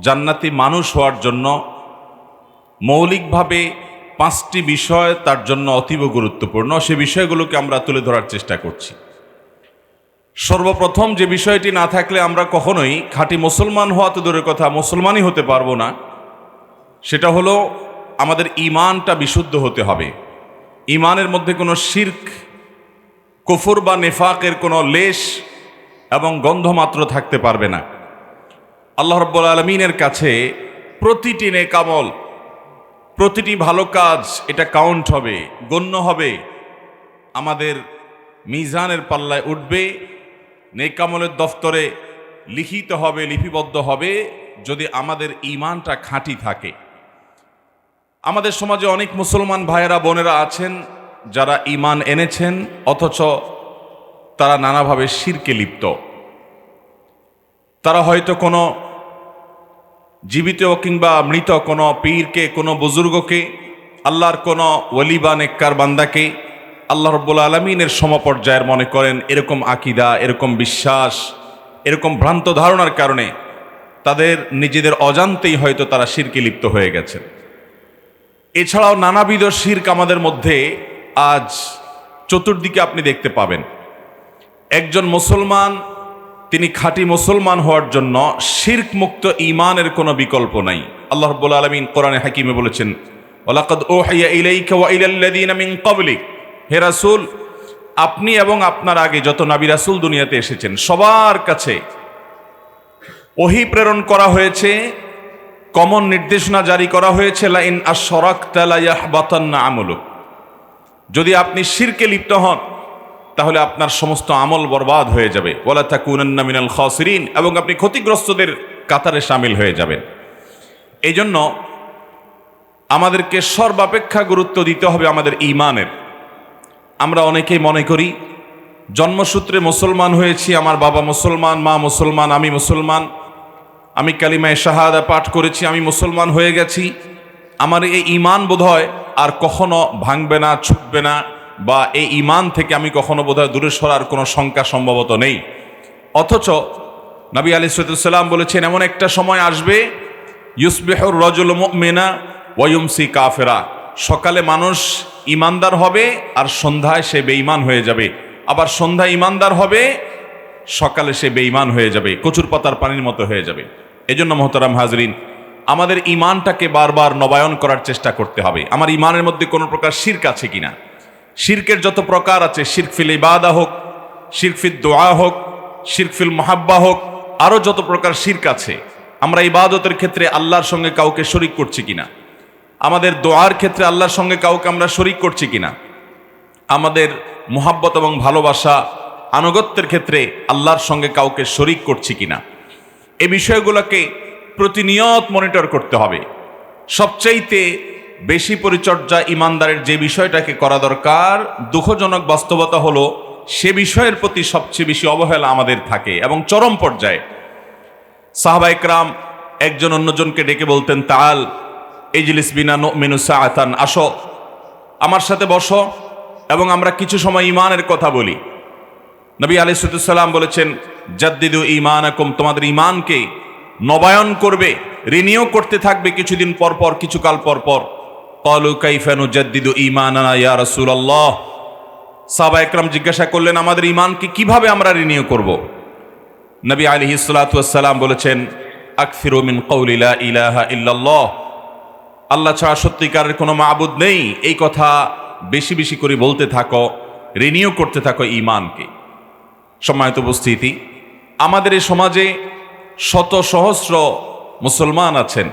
জান্নাতি মানুষ হওয়ার জন্য মৌলিকভাবে 5টি বিষয় তার জন্য অতীব গুরুত্বপূর্ণ। সে বিষয়গুলোকে আমরা তুলে ধরার চেষ্টা করছি। সর্বপ্রথম যে বিষয়টি না থাকলে আমরা কখনোই খাঁটি মুসলমান হওয়া তো দূরের কথা, মুসলমানই হতে পারবো না, সেটা হলো আমাদের ঈমানটা বিশুদ্ধ হতে হবে। ঈমানের মধ্যে কোনো শিরক, কুফর বা নেফাকের কোনো লেশ এবং গন্ধ মাত্র থাকতে পারবে না। আল্লাহ রাব্বুল আলামিনের কাছে প্রতিটি নেক আমল, প্রতিটি ভালো কাজ এটা কাউন্ট হবে, গণ্য হবে, আমাদের মিজানের পাল্লায় উঠবে, নেক আমলের দফতরে লিখিত হবে, লিপিবদ্ধ হবে, যদি আমাদের ঈমানটা খাঁটি থাকে। আমাদের সমাজে অনেক মুসলমান ভাইয়েরা বোনেরা আছেন যারা ঈমান এনেছেন, অথচ তারা নানাভাবে শিরকে লিপ্ত। তারা হয়তো কোনো জীবিত কিংবা মৃত কোনো পীরকে, কোনো বুজুর্গকে, আল্লাহর কোনো ওলি বা নেককার বান্দাকে আল্লাহ রাব্বুল আলামিনের সমপর্যায়ের মনে করেন। এরকম আকীদা, এরকম বিশ্বাস, এরকম ভ্রান্ত ধারণার কারণে তাদের নিজেদের অজান্তেই হয়তো তারা শিরকে লিপ্ত হয়ে গেছেন। এছাড়াও নানাবিধ শিরক আমাদের মধ্যে আজ চতুর্দিকে আপনি দেখতে পাবেন। একজন মুসলমান, তিনি খাঁটি মুসলমান হওয়ার জন্য শিরক মুক্ত ঈমানের কোনো বিকল্প নাই। আল্লাহ রাব্বুল আলামিন কোরআনে হাকিমে বলেছেন, ওয়ালাকাদ উহিয়া ইলাইকা ওয়া ইলাল্লাযীনা মিন ক্বাবলিক, হে রাসূল, আপনি এবং আপনার আগে যত নবী রাসূল দুনিয়াতে এসেছেন সবার কাছে ওহী প্রেরণ করা হয়েছে, কমন নির্দেশনা জারি করা হয়েছে, লা ইন আশরাকতা লা ইয়াহবাতান্না আমালুক, যদি আপনি শিরকে লিপ্ত হন তাহলে আপনার সমস্ত আমল বরবাদ হয়ে যাবে, ওয়ালা তাকুনান্না মিনাল খাসিরিন, এবং আপনি ক্ষতিগ্রস্তদের কাতারে শামিল হয়ে যাবেন। এই জন্য আমাদেরকে সর্বাপেক্ষা গুরুত্ব দিতে হবে আমাদের ঈমানের। আমরা অনেকেই মনে করি জন্মসূত্রে মুসলমান হয়েছি, আমার বাবা মুসলমান, মা মুসলমান, আমি মুসলমান, আমি কালিমায়ে শাহাদা পাঠ করেছি, আমি মুসলমান হয়ে গেছি, আমার এই ঈমান বোধহয় আর কখনো ভাঙবে না, ছুটবে না, বা এই ঈমান থেকে আমি কখনো বোধহয় দূরে সরার কোনো শঙ্কা সম্ভবত নেই। অথচ নবী আলাইহিস সালাম বলেছেন, এমন একটা সময় আসবে, ইউসবিহুর রাজুলু মুমিনা ওয়া ইউমসি কাফিরা, সকালে মানুষ ঈমানদার হবে আর সন্ধ্যায় সে বেঈমান হয়ে যাবে, আবার সন্ধ্যায় ঈমানদার হবে, সকালে সে বেঈমান হয়ে যাবে, কচুর পাতার পানির মতো হয়ে যাবে। এজন্য মুহতারাম হাজরিন, আমাদের ঈমানটাকে বারবার নবায়ন করার চেষ্টা করতে হবে। আমার ঈমানের মধ্যে কোনো প্রকার শিরক আছে কিনা। শিরকের যত প্রকার আছে, শিরক ফিল ইবাদা হোক, শিরক ফিল দুআ হোক, শিরক ফিল মুহাব্বা হোক, আরও যত প্রকার শিরক আছে, আমরা ইবাদতের ক্ষেত্রে আল্লাহর সঙ্গে কাউকে শরিক করছি কিনা, আমাদের দোয়ার ক্ষেত্রে আল্লাহর সঙ্গে কাউকে আমরা শরিক করছি কিনা, আমাদের মুহাব্বত এবং ভালোবাসা আনুগত্যের ক্ষেত্রে আল্লাহর সঙ্গে কাউকে শরিক করছি কিনা, এই বিষয়গুলোকে প্রতিনিয়ত মনিটর করতে হবে। সবচাইতে বেশি পরিচর্যা ঈমানদারের যে বিষয়টাকে করা দরকার, দুঃখজনক বাস্তবতা হলো সে বিষয়ের প্রতি সবচেয়ে বেশি অবহেলা আমাদের থাকে এবং চরম পর্যায়ে। সাহাবায়ে কেরাম একজন অন্যজনকে ডেকে বলতেন, তাআল ইজলিস বিনা নুমিনু সাআতান, আসো আমার সাথে বসো এবং আমরা কিছু সময় ঈমানের কথা বলি। নবী আলাইহিস সালাম বলেছেন, জাদ্দিদু ঈমানাকুম, তোমাদের ঈমানকে নবায়ন করবে, রিনিউ করতে থাকবে কিছুদিন পর পর, কিছুকাল পর পর। ক্বালু কাইফা নুজাদ্দিদু ঈমানানা ইয়া রাসূলুল্লাহ, সাহাবায়ে কেরাম জিজ্ঞাসা করলেন, আমাদের ঈমানকে কিভাবে আমরা রিনিউ করব? নবী আলাইহিস সালাতু ওয়াস সালাম বলেছেন, আকসিরু মিন কওলি লা ইলাহা ইল্লাল্লাহ, আল্লাহ ছাড়া সত্যিকারের কোনো মাবুদ নেই, এই কথা বেশি বেশি করে বলতে থাকো, রিনিউ করতে থাকো ঈমানকে। সম্মানিত উপস্থিতি, আমাদের এই সমাজে শত সহস্র মুসলমান আছেন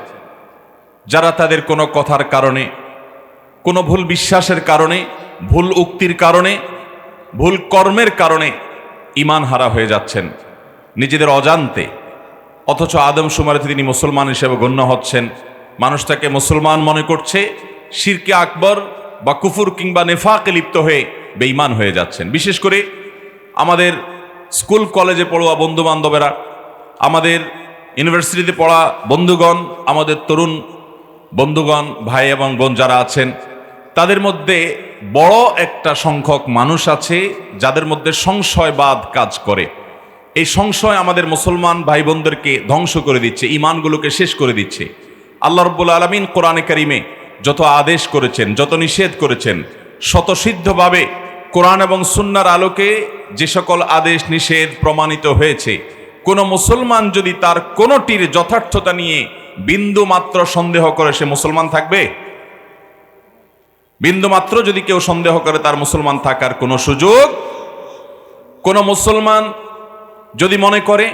যারা তাদের কোনো কথার কারণে, কোনো ভুল বিশ্বাসের কারণে, ভুল উক্তির কারণে, ভুল কর্মের কারণে ঈমান হারা হয়ে যাচ্ছেন নিজেদের অজান্তে। অথচ আদমশুমারিতে তিনি মুসলমান হিসেবে গণ্য হচ্ছেন, মানুষ তাকে মুসলমান মনে করছে, শিরকে আকবর বা কুফুর কিংবা নেফাকে লিপ্ত হয়ে বেঈমান হয়ে যাচ্ছেন। বিশেষ করে আমাদের স্কুল কলেজে পড়ুয়া বন্ধু বান্ধবেরা, আমাদের ইউনিভার্সিটিতে পড়া বন্ধুগণ, আমাদের তরুণ বন্ধুগণ, ভাই এবং বোন যারা আছেন, তাদের মধ্যে বড় একটা সংখ্যক মানুষ আছে যাদের মধ্যে সংশয়বাদ কাজ করে। এই সংশয় আমাদের মুসলমান ভাই বোনদেরকে ধ্বংস করে দিচ্ছে, ঈমানগুলোকে শেষ করে দিচ্ছে। আল্লাহ রাব্বুল আলামিন কোরআনে কারিমে যত আদেশ করেছেন, যত নিষেধ করেছেন, স্বতঃসিদ্ধভাবে কোরআন এবং সুন্নাহর আলোকে যে সকল আদেশ নিষেধ প্রমাণিত হয়েছে, কোনো মুসলমান যদি তার কোনোটির যথার্থতা নিয়ে বিন্দু মাত্র সন্দেহ করে, সে মুসলমান থাকবে? বিন্দু মাত্র যদি কেউ সন্দেহ করে, তার মুসলমান থাকার কোনো সুযোগ। কোন মুসলমান যদি মনে করে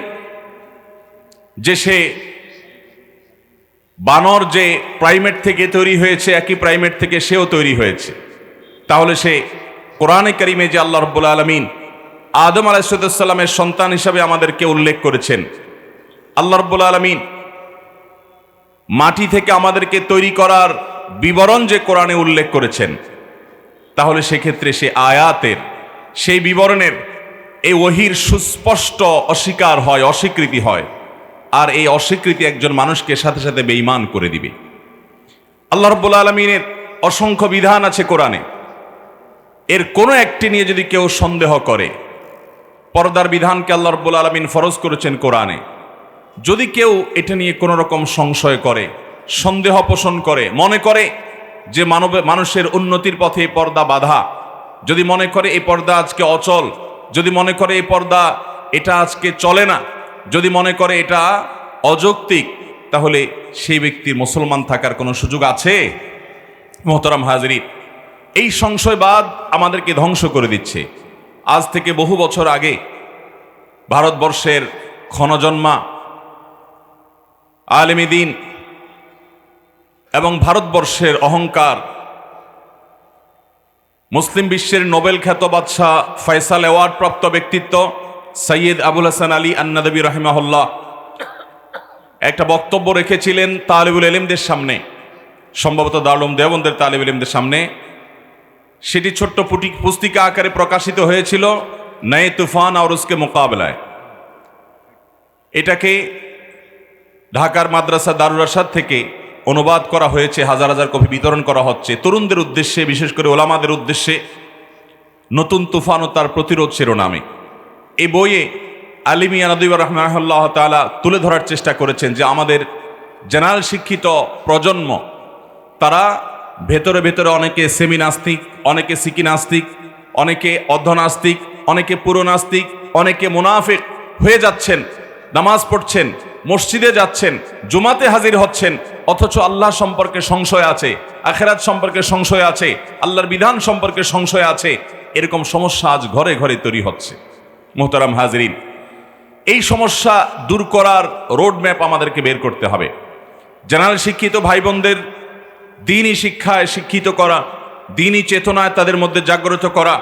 যে সে বানর যে প্রাইমেট থেকে তৈরি হয়েছে, একই প্রাইমেট থেকে সেও তৈরি হয়েছে, তাহলে সে কোরআনে কারিমে যে আল্লাহ রাব্বুল আলামিন আদম আলাইহিস সালামের সন্তান হিসাবে আমাদেরকে উল্লেখ করেছেন, আল্লাহ রাব্বুল আলামিন মাটি থেকে আমাদেরকে তৈরি করার বিবরণ যে কোরআনে উল্লেখ করেছেন, তাহলে সেক্ষেত্রে সে আয়াতের, সেই বিবরণের, এই ওহীর সুস্পষ্ট অস্বীকার হয়, অস্বীকৃতি হয়। আর এই অস্বীকৃতি একজন মানুষকে সাথে সাথে বেঈমান করে দিবে। আল্লাহ রাব্বুল আলামিনের অসংখ্য বিধান আছে কোরআনে, এর কোনো একটি নিয়ে যদি কেউ সন্দেহ করে, পর্দার বিধানকে আল্লাহ রাব্বুল আলামিন ফরজ করেছেন কোরআনে, যদি কেউ এটা নিয়ে কোনো রকম সংশয় করে, সন্দেহ পোষণ করে, মনে করে যে মানুষের উন্নতির পথে এই পর্দা বাধা, যদি মনে করে এই পর্দা আজকে অচল, যদি মনে করে এই পর্দা এটা আজকে চলে না, যদি মনে করে এটা অযৌক্তিক, তাহলে সেই ব্যক্তির মুসলমান থাকার কোনো সুযোগ আছে? মোহতারাম হাজরিন, এই সংশয়বাদ আমাদেরকে ধ্বংস করে দিচ্ছে। আজ থেকে বহু বছর আগে ভারতবর্ষের ক্ষণজন্মা আলেমে দ্বীন এবং ভারতবর্ষের অহংকার, মুসলিম বিশ্বের নোবেল খ্যাত বাদশাহ ফয়সাল অ্যাওয়ার্ড প্রাপ্ত ব্যক্তিত্ব সৈয়দ আবুল হাসান আলী আন-নাদবী রাহিমাহুল্লাহ একটা বক্তব্য রেখেছিলেন তালিবুল ইলমদের সামনে, সম্ভবত দারুল দেওবন্দের তালিবুল ইলমদের সামনে। সেটি ছোট্ট পুস্তিকা আকারে প্রকাশিত হয়েছিল, নয়ে তুফান আর উসকে মোকাবেলায়। এটাকে ঢাকার মাদ্রাসা দারুল আরশাদ থেকে অনুবাদ করা হয়েছে, হাজার হাজার কপি বিতরণ করা হচ্ছে তরুণদের উদ্দেশ্যে, বিশেষ করে ওলামাদের উদ্দেশ্যে। নতুন তুফান ও তার প্রতিরোধ শিরোনামে এই বইয়ে আলী মিয়া নদভী রাহিমাহুল্লাহ তাআলা তুলে ধরার চেষ্টা করেছেন যে আমাদের জেনারেল শিক্ষিত প্রজন্ম, তারা ভেতরে ভেতরে অনেকে সেমি নাস্তিক, অনেকে সিকি নাস্তিক, অনেকে অর্ধনাস্তিক, অনেকে পুরো নাস্তিক, অনেকে মুনাফিক হয়ে যাচ্ছেন। নামাজ পড়ছেন, মসজিদে যাচ্ছেন, জুমাতে হাজির হচ্ছেন, অথচ আল্লাহ সম্পর্কে সংশয় আছে, আখিরাত সম্পর্কে সংশয় আছে, আল্লাহর বিধান সম্পর্কে সংশয় আছে। এরকম সমস্যা আজ ঘরে ঘরে তৈরি হচ্ছে। মোহতারাম হাজরিন, এই সমস্যা দূর করার রোডম্যাপ আমাদেরকে বের করতে হবে। জেনারেল শিক্ষিত ভাই বোনদের দ্বীনি শিক্ষায় শিক্ষিত করা, দ্বীনি চেতনায় তাদের মধ্যে জাগ্রত করা,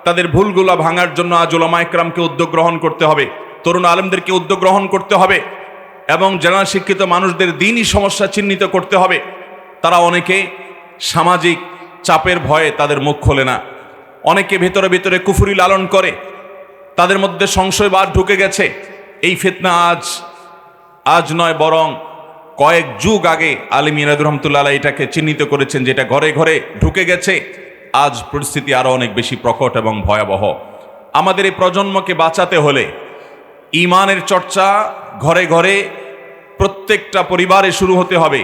তাদের ভুলগুলা ভাঙার জন্য আজ উলামা ইকরামকে উদ্যোগ গ্রহণ করতে হবে, তরুণ আলেমদেরকে উদ্যোগ গ্রহণ করতে হবে এবং জেনারেল শিক্ষিত মানুষদের দ্বীনি সমস্যা চিহ্নিত করতে হবে। তারা অনেকে সামাজিক চাপের ভয়ে তাদের মুখ খোলে না, অনেকে ভেতরে ভেতরে কুফরি লালন করে, তাদের মধ্যে সংশয়বাদ ঢুকে গেছে। এই ফিতনা আজ নয়, বরং কয়েক যুগ আগে আলী মিয়া নদভী রহমাতুল্লাহ আলাইহি এটাকে চিহ্নিত করেছেন, যেটা ঘরে ঘরে ঢুকে গেছে। আজ পরিস্থিতি আরো অনেক বেশি প্রকট এবং ভয়াবহ। আমাদের এই প্রজন্মকে বাঁচাতে হলে ঈমানের চর্চা ঘরে ঘরে প্রত্যেকটা পরিবারে শুরু হতে হবে।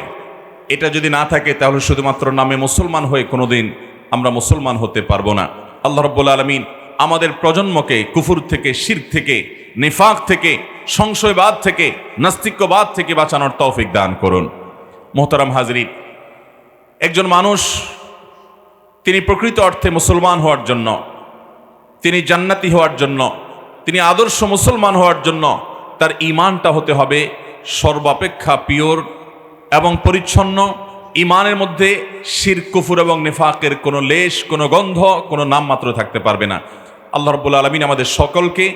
এটা যদি না থাকে তাহলে শুধুমাত্র নামে মুসলমান হয়ে কোনোদিন আমরা মুসলমান হতে পারবো না। আল্লাহ রাব্বুল আলামিন আমাদের প্রজন্মকে কুফর থেকে, শিরক থেকে, নিফাক থেকে, সংশয়বাদ থেকে, নাস্তিক্যবাদ থেকে বাঁচানোর তৌফিক দান করুন। মোহতারাম হাজরিন, একজন মানুষ তিনি প্রকৃত অর্থে মুসলমান হওয়ার জন্য, তিনি জান্নাতি হওয়ার জন্য, তিনি আদর্শ মুসলমান হওয়ার জন্য তার ঈমানটা হতে হবে সর্বাপেক্ষা পিওর এবং পরিচ্ছন্ন। ঈমানের মধ্যে শিরক, কুফর এবং নিফাকের কোনো লেশ, কোনো গন্ধ, কোনো নামমাত্র থাকতে পারবে না। আল্লাহ রাব্বুল আলামিন আমাদের সকলকে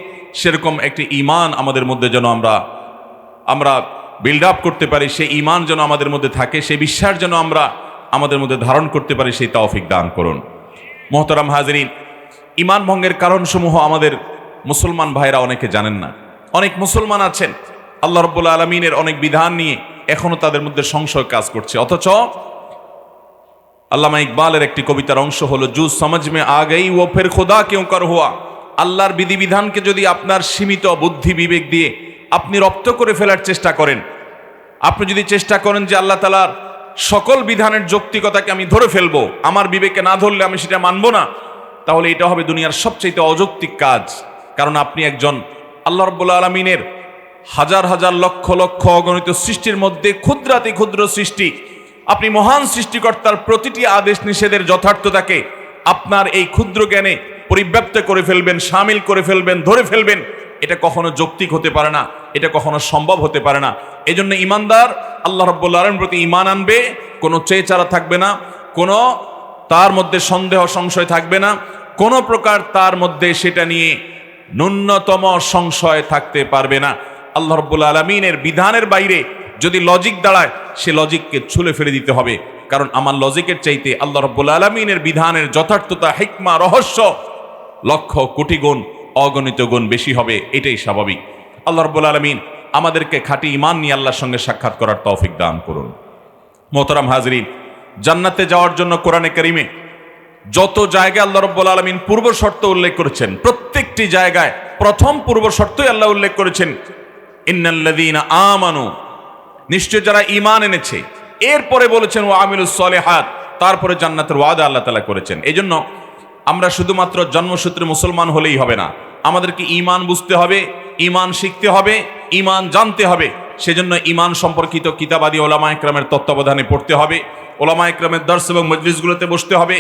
সেরকম একটি ঈমান আমাদের মধ্যে যেন আমরা বিল্ড আপ করতে পারি, সেই ঈমান যেন আমাদের মধ্যে থাকে, সেই বিশ্বাস যেন আমরা আমাদের মধ্যে ধারণ করতে পারি, সেই তৌফিক দান করুন। মোহতারাম হাজরিন, ঈমান ভঙ্গের কারণসমূহ আমাদের মুসলমান ভাইরা অনেকে জানেন না। অনেক মুসলমান আছেন আল্লাহ রাব্বুল আলামিনের অনেক বিধান নিয়ে এখনো তাদের মধ্যে সংশয় কাজ করছে, অথচ আল্লামা ইকবালের একটি কবিতার অংশ হলো, জু সমঝ মে আ গই ও ফির খুদা কিউ কর হুয়া, আল্লাহর বিধিবিধানকে যদি আপনার সীমিত বুদ্ধি বিবেক দিয়ে আপনি রপ্ত করে ফেলার চেষ্টা করেন, আপনি যদি চেষ্টা করেন যে আল্লাহ তাআলার সকল বিধানের যৌক্তিকতাকে আমি ধরে ফেলবো, আমার বিবেকে না ধরলে আমি সেটা মানব না, তাহলে এটা হবে দুনিয়ার সবচেয়ে অযৌক্তিক কাজ। কারণ আপনি একজন আল্লাহ রাব্বুল আলামিনের হাজার হাজার লক্ষ লক্ষ অগণিত সৃষ্টির মধ্যে ক্ষুদ্রাতি ক্ষুদ্র সৃষ্টি, আপনি মহান সৃষ্টিকর্তার প্রতিটি আদেশ নিষেধের যথার্থতাকে আপনার এই ক্ষুদ্র জ্ঞানে পরিব্যাপ্ত করে ফেলবেন, শামিল করে ফেলবেন, ধরে ফেলবেন। এটা কখনো যৌক্তিক হতে পারে না, এটা কখনো সম্ভব হতে পারে না। এই জন্য ইমানদার আল্লাহ রাব্বুল আলামিনের প্রতি ঈমান আনবে, কোনো চেয়েচারা থাকবে না, কোনো তার মধ্যে সন্দেহ সংশয় থাকবে না, কোনো প্রকার তার মধ্যে সেটা নিয়ে ন্যূনতম সংশয় থাকতে পারবে না। আল্লাহ রাব্বুল আলামিনের বিধানের বাইরে যদি লজিক দাঁড়ায়, সে লজিককে ছুলে ফেলে দিতে হবে। কারণ আমার লজিকের চাইতে আল্লাহ রাব্বুল আলামিনের বিধানের যথার্থতা, হিকমা, রহস্য লক্ষ কোটি গুণ, অগণিত গুণ বেশি হবে, এটাই স্বাভাবিক। আল্লাহ রাব্বুল আলামিন আমাদেরকে খাঁটি ঈমান নিয়ে আল্লাহর সঙ্গে সাক্ষাৎ করার তৌফিক দান করুন। মোহতারাম হাজরিন, জান্নাতে যাওয়ার জন্য কোরআনে কারিমে যত জায়গায় আল্লাহ রাব্বুল আলামিন পূর্ব শর্ত উল্লেখ করেছেন, প্রত্যেকটি জায়গায় প্রথম পূর্ব শর্তই আল্লাহ উল্লেখ করেছেন, ইন্নাল্লাযীনা আমানু, নিশ্চয় যারা ঈমান এনেছে। এরপরে বলেছেন ওয়া আমিলুস সলিহাত, তারপরে জান্নাতের ওয়াদা আল্লাহ তাআলা করেছেন। এই জন্য আমরা শুধুমাত্র জন্মসূত্রে মুসলমান হলেই হবে না, আমাদেরকে ঈমান বুঝতে হবে, ঈমান শিখতে হবে, ঈমান জানতে হবে। সেজন্য ঈমান সম্পর্কিত কিতাবাদি ওলামা ইকরামের তত্ত্বাবধানে পড়তে হবে, ওলামা ইকরামের দর্স এবং মজলিসগুলোতে বসতে হবে,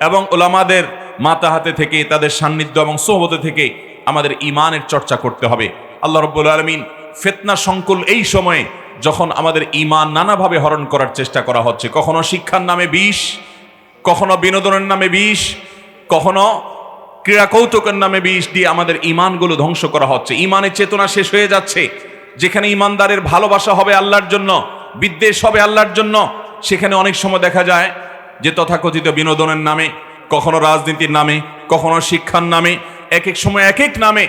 এবং ওলামাদের মাথা হাতে থেকে, তাদের সান্নিধ্য এবং সোহবতে থেকে আমাদের ঈমানের চর্চা করতে হবে। আল্লাহ রাব্বুল আলামিন ফিতনা সংকুল এই সময়ে যখন আমাদের ঈমান নানাভাবে হরণ করার চেষ্টা করা হচ্ছে, কখনো শিক্ষার নামে বিষ, কখনো বিনোদনের নামে বিষ, কখনো ক্রীড়া কৌতুকের নামে বিষ দিয়ে আমাদের ঈমানগুলো ধ্বংস করা হচ্ছে। ঈমানের চেতনা শেষ হয়ে যাচ্ছে। যেখানে ঈমানদারের ভালোবাসা হবে আল্লাহর জন্য, বিদ্বেষ হবে আল্লাহর জন্য, সেখানে অনেক সময় দেখা যায় যে তথাকথিত বিনোদনের নামে, কখনো রাজনীতির নামে, কখনো শিক্ষার নামে, এক এক সময় এক এক নামে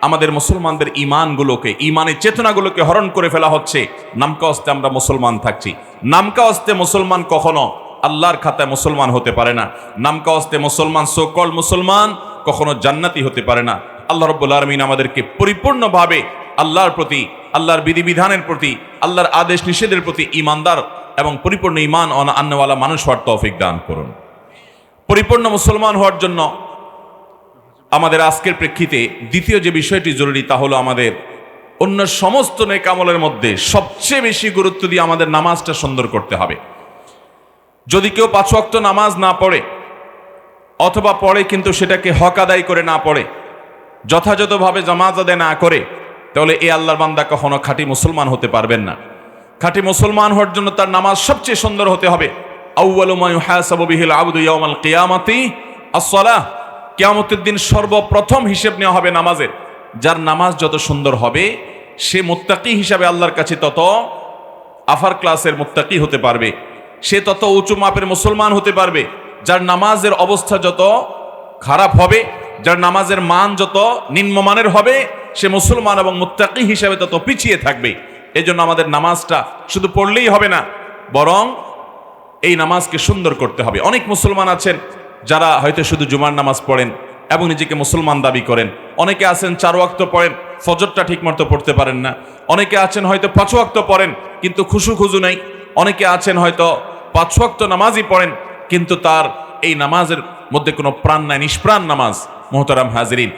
আমাদের মুসলমানদের ঈমানগুলোকে, ঈমানের চেতনাগুলোকে হরণ করে ফেলা হচ্ছে। নামকা অস্তে আমরা মুসলমান থাকছি, নামকা অস্তে মুসলমান কখনো আল্লাহর খাতায় মুসলমান হতে পারে না। নামকা অস্তে মুসলমান, সোকল মুসলমান কখনো জান্নাতি হতে পারে না। আল্লাহ রাব্বুল আলামিন আমাদেরকে পরিপূর্ণভাবে আল্লাহর প্রতি, আল্লাহর বিধিবিধানের প্রতি, আল্লাহর আদেশ নিষেধের প্রতি ঈমানদার এবং পরিপূর্ণ ঈমান আননেওয়ালা মানুষ হওয়ার তৌফিক দান করুন। পরিপূর্ণ মুসলমান হওয়ার জন্য আমাদের আজকের প্রেক্ষিতে দ্বিতীয় যে বিষয়টি জরুরি, তা হলো আমাদের অন্য সমস্ত নেক আমলের মধ্যে সবচেয়ে বেশি গুরুত্ব দিয়ে আমাদের নামাজটা সুন্দর করতে হবে। যদি কেউ 5 ওয়াক্ত নামাজ না পড়ে, অথবা পড়ে কিন্তু সেটাকে হক আদায় করে না পড়ে, যথাযথভাবে জামাত আদায় না করে, তাহলে এই আল্লাহর বান্দা কখনো খাঁটি মুসলমান হতে পারবেন না। খাঁটি মুসলমান হওয়ার জন্য তার নামাজ সবচেয়ে সুন্দর হতে হবে। আউয়ালু মা ইউহাসাবু বিহিল আবদু ইয়াউমাল কিয়ামাতি আস-সালাহ, কিয়ামতের দিন সর্বপ্রথম হিসেব নেওয়া হবে নামাজের। যার নামাজ যত সুন্দর হবে, সে মুত্তাকি হিসাবে আল্লাহর কাছে তত আফার ক্লাসের মুত্তাকি হতে পারবে, সে তত উঁচু মাপের মুসলমান হতে পারবে। যার নামাজের অবস্থা যত খারাপ হবে, যার নামাজের মান যত নিম্নমানের হবে, সে মুসলমান এবং মুত্তাকি হিসাবে তত পিছিয়ে থাকবে। এই জন্য আমাদের নামাজটা শুধু পড়লেই হবে না, বরং এই নামাজকে সুন্দর করতে হবে। অনেক মুসলমান আছেন যারা হয়তো শুধু জুমার নামাজ পড়েন এবং নিজেকে মুসলমান দাবি করেন। অনেকে আছেন 4 ওয়াক্ত পড়েন, ফজরটা ঠিকমতো পড়তে পারেন না। অনেকে আছেন হয়তো 5 ওয়াক্ত পড়েন কিন্তু খুজু নেই। অনেকে আছেন হয়তো 5 ওয়াক্ত নামাজই পড়েন কিন্তু তার এই নামাজের মধ্যে কোনো প্রাণ নাই, নিষ্প্রাণ নামাজ। মোহতারাম হাজরিন,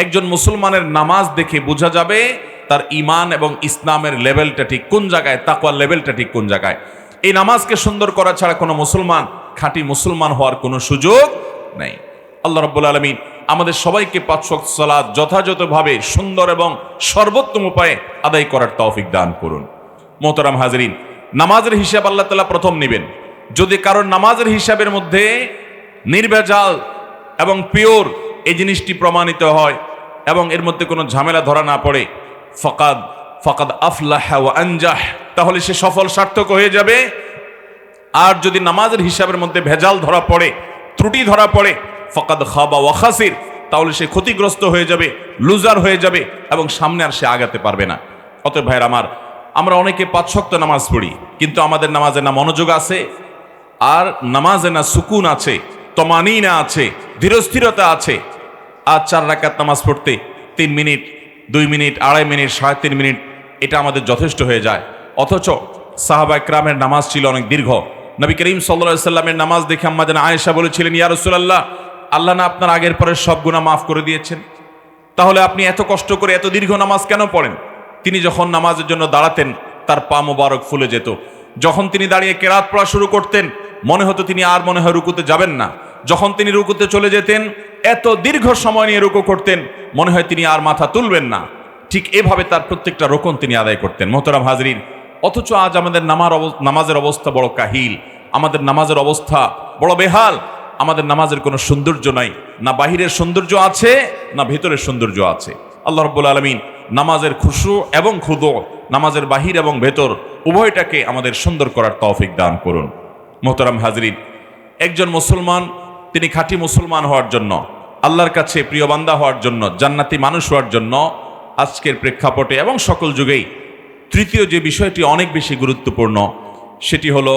একজন মুসলমানের নামাজ দেখে বোঝা যাবে তার ঈমান এবং ইসলামের লেভেলটা ঠিক কোন জায়গায়, তাকওয়ার লেভেলটা ঠিক কোন জায়গায়। এই নামাজকে সুন্দর করা ছাড়া কোনো মুসলমান খাঁটি মুসলমান হওয়ার কোনো সুযোগ নেই। আল্লাহ রাব্বুল আলামিন আমাদের সবাইকে 5 ওয়াক্ত সালাত যথাযথভাবে সুন্দর এবং সর্বোত্তম উপায়ে আদায় করার তৌফিক দান করুন। মোহতারাম হাজরিন, নামাজের হিসাব আল্লাহ তাআলা প্রথম নেবেন। যদি কারোর নামাজের হিসাবের মধ্যে নির্ভেজাল এবং পিওর এই জিনিসটি প্রমাণিত হয় এবং এর মধ্যে কোনো ঝামেলা ধরা না পড়ে, ফাকাদ আফলাহা ওয়া আনজাহ, তাহলে সে সফল সার্থক হয়ে যাবে। আর যদি নামাজের হিসাবের মধ্যে ভেজাল ধরা পড়ে, ত্রুটি ধরা পড়ে, ফাকাদ খাবা ওয়া খাসির, তাহলে সে ক্ষতিগ্রস্ত হয়ে যাবে, লুজার হয়ে যাবে এবং সামনে আর সে আগাতে পারবে না। অতএব ভাইরা আমার, আমরা অনেকে 5 ওয়াক্ত নামাজ পড়ি কিন্তু আমাদের নামাজে না মনোযোগ আছে, আর নামাজে না সুকুন আছে, তমানিনা আছে, ধীরস্থিরতা আছে। আজ 4 রাকাত নামাজ পড়তে 3 মিনিট, 2 মিনিট, 2.5 মিনিট, 3.5 মিনিট এটা আমাদের যথেষ্ট হয়ে যায়। অথচ সাহাবা ইকরামের নামাজ ছিল অনেক দীর্ঘ। নবী করিম সাল্লাল্লাহু আলাইহি সাল্লামের নামাজ দেখে আম্মা জান আয়েশা বলেছিলেন, ইয়া রাসূলুল্লাহ, আল্লাহ না আপনার আগের পরের সব গুনাহ মাফ করে দিয়েছেন, তাহলে আপনি এত কষ্ট করে এত দীর্ঘ নামাজ কেন পড়েন? তিনি যখন নামাজের জন্য দাঁড়াতেন তার পা মোবারক ফুলে যেত। যখন তিনি দাঁড়িয়ে কেরাত পড়া শুরু করতেন মনে হতো তিনি আর মনে হয় রুকুতে যাবেন না। যখন তিনি রুকুতে চলে যেতেন এত দীর্ঘ সময় নিয়ে রুকু করতেন মনে হয় তিনি আর মাথা তুলবেন না। ঠিক এভাবে তার প্রত্যেকটা রোকন তিনি আদায় করতেন। মোহতারাম হাজরিন, অথচ আজ আমাদের নামাজের অবস্থা বড় কাহিল, আমাদের নামাজের অবস্থা বড় বেহাল। আমাদের নামাজের কোনো সৌন্দর্য নাই, না বাহিরের সৌন্দর্য আছে না ভেতরের সৌন্দর্য আছে। আল্লাহ রাব্বুল আলামিন নামাজের খুশু এবং খুদু, নামাজের বাহির এবং ভেতর উভয়টাকে আমাদের সুন্দর করার তৌফিক দান করুন। মোহতারাম হাজরিন, একজন মুসলমান তিনি খাঁটি মুসলমান হওয়ার জন্য, আল্লাহর কাছে প্রিয় বান্দা হওয়ার জন্য, জান্নাতি মানুষ হওয়ার জন্য আজকের প্রেক্ষাপটে এবং সকল যুগেই তৃতীয় যে বিষয়টি অনেক বেশি গুরুত্বপূর্ণ সেটি হলো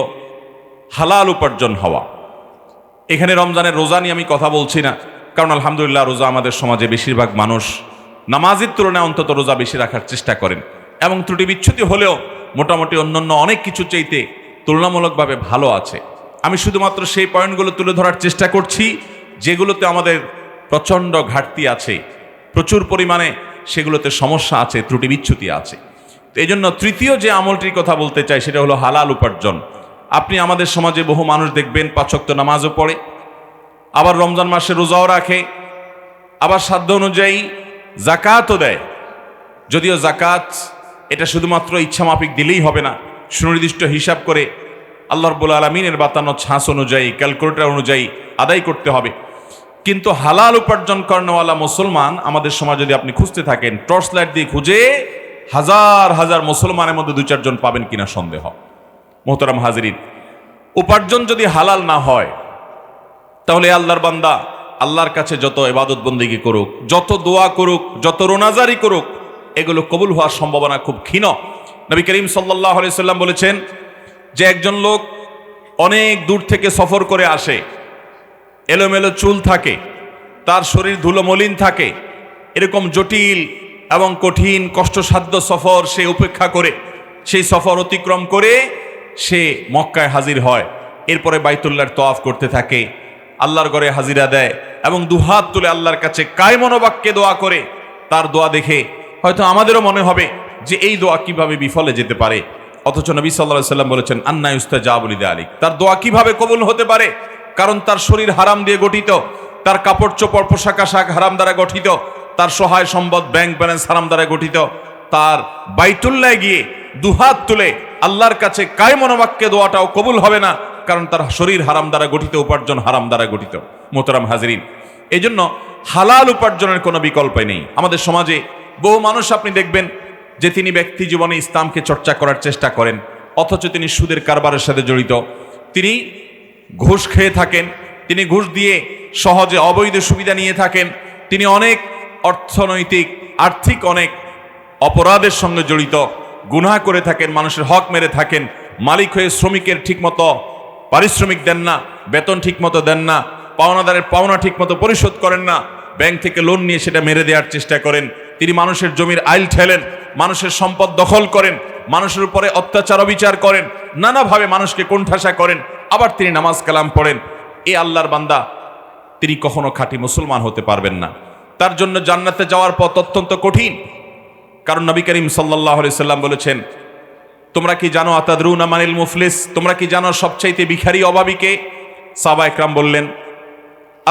হালাল উপার্জন হওয়া। এখানে রমজানের রোজা নিয়ে আমি কথা বলছি না, কারণ আলহামদুলিল্লাহ রোজা আমাদের সমাজে বেশিরভাগ মানুষ নামাজের তুলনায় অন্তত রোজা বেশি রাখার চেষ্টা করেন, এবং ত্রুটি বিচ্ছুতি হলেও মোটামুটি অন্যান্য অনেক কিছু চাইতে তুলনামূলকভাবে ভালো আছে। আমি শুধুমাত্র সেই পয়েন্টগুলো তুলে ধরার চেষ্টা করছি যেগুলোতে আমাদের প্রচণ্ড ঘাটতি আছে, প্রচুর পরিমাণে সেগুলোতে সমস্যা আছে, ত্রুটি বিচ্ছুতি আছে। তো এই জন্য তৃতীয় যে আমলটির কথা বলতে চাই সেটা হলো হালাল উপার্জন। আপনি আমাদের সমাজে বহু মানুষ দেখবেন 5 ওয়াক্ত নামাজও পড়ে, আবার রমজান মাসে রোজাও রাখে, আবার সাধ্য অনুযায়ী জাকাতও দেয়। যদিও জাকাত এটা শুধুমাত্র ইচ্ছামাফিক দিলেই হবে না, সুনির্দিষ্ট হিসাব করে আল্লাহ রাব্বুল আলামিনের বাতানো ছাঁচ অনুযায়ী, ক্যালকুলেটর অনুযায়ী আদায় করতে হবে। কিন্তু হালাল উপার্জন করেনওয়ালা মুসলমান আমাদের সমাজ যদি আপনি খুঁজতে থাকেন, টর্চ লাইট দিয়ে খুঁজে হাজার হাজার মুসলমানের মধ্যে 2-4 জন পাবেন কিনা সন্দেহ। মোহতারাম হাজরিন, উপার্জন যদি হালাল না হয় তাহলে আল্লাহর বান্দা আল্লাহর কাছে যত ইবাদত বন্দেগী করুক, যত দোয়া করুক, যত রোনাজারি করুক, এগুলো কবুল হওয়ার সম্ভাবনা খুব ক্ষীণ। নবী করিম সাল্লাল্লাহু আলাইহি সাল্লাম বলেছেন যে একজন লোক অনেক দূর থেকে সফর করে আসে, এলোমেলো চুল থাকে, তার শরীর ধুলো মলিন থাকে, এরকম জটিল এবং কঠিন কষ্টসাধ্য সফর সে উপেক্ষা করে, সেই সফর অতিক্রম করে সে মক্কায় হাজির হয়। এরপরে বাইতুল্লাহর তওয়াফ করতে থাকে, আল্লাহর ঘরে হাজিরা দেয় এবং দুহাত তুলে আল্লাহর কাছে কায়মনোবাক্যে দোয়া করে। তার দোয়া দেখে হয়তো আমাদেরও মনে হবে যে এই দোয়া কিভাবে বিফলে যেতে পারে, অথচ নবী সাল্লাল্লাহু আলাইহি সাল্লাম বলেছেন আন্না ইউস্তাজাবু লিযালিক, তার দোয়া কিভাবে কবুল হতে পারে? কারণ তার শরীর হারাম দিয়ে গঠিত, তার কাপড় চোপড় পোশাক আশাক হারাম দ্বারা গঠিত, তার সহায় সম্পদ ব্যাংক ব্যালেন্স হারাম দ্বারা গঠিত। তার বাইতুল্লাহ গিয়ে দুহাত তুলে আল্লাহর কাছে কায়মনোবাক্যে দোয়াটাও কবুল হবে না, কারণ তার শরীর হারাম দ্বারা গঠিত, উপার্জন হারাম দ্বারা গঠিত। মোহতারাম হাজরিন, এই জন্য হালাল উপার্জনের কোনো বিকল্প নেই। আমাদের সমাজে বহু মানুষ আপনি দেখবেন যে তিনি ব্যক্তি জীবনে ইসলামকে চর্চা করার চেষ্টা করেন, অথচ তিনি সুদের কারবারের সাথে জড়িত, তিনি ঘুষ খেয়ে থাকেন, তিনি ঘুষ দিয়ে সহজে অবৈধ সুবিধা নিয়ে থাকেন, তিনি অনেক অর্থনৈতিক আর্থিক অনেক অপরাধের সঙ্গে জড়িত, গুনাহ করে থাকেন, মানুষের হক মেরে থাকেন, মালিক হয়ে শ্রমিকের ঠিকমতো পারিশ্রমিক দেন না, বেতন ঠিকমতো দেন না, পাওনাদারের পাওনা ঠিকমতো পরিশোধ করেন না, ব্যাংক থেকে লোন নিয়ে সেটা মেরে দেওয়ার চেষ্টা করেন, তিনি মানুষের জমির আইল ঠেলেন, মানুষের সম্পদ দখল করেন, মানুষের উপরে অত্যাচার অবিচার করেন, নানাভাবে মানুষকে কোণঠাসা করেন, আবার তিনি নামাজ কালাম পড়েন। এই আল্লাহর বান্দা তিনি কখনো খাঁটি মুসলমান হতে পারবেন না। তার জন্য জান্নাতে যাওয়ার পথ অত্যন্ত কঠিন। কারণ নবী করিম সাল্লাল্লাহু আলাইহি সাল্লাম বলেছেন, তোমরা কি জানো আতাদরুনা মানিল মুফলিস, তোমরা কি জানো সবচাইতে ভিখারি অভাবীকে? সাহাবা একরাম বললেন,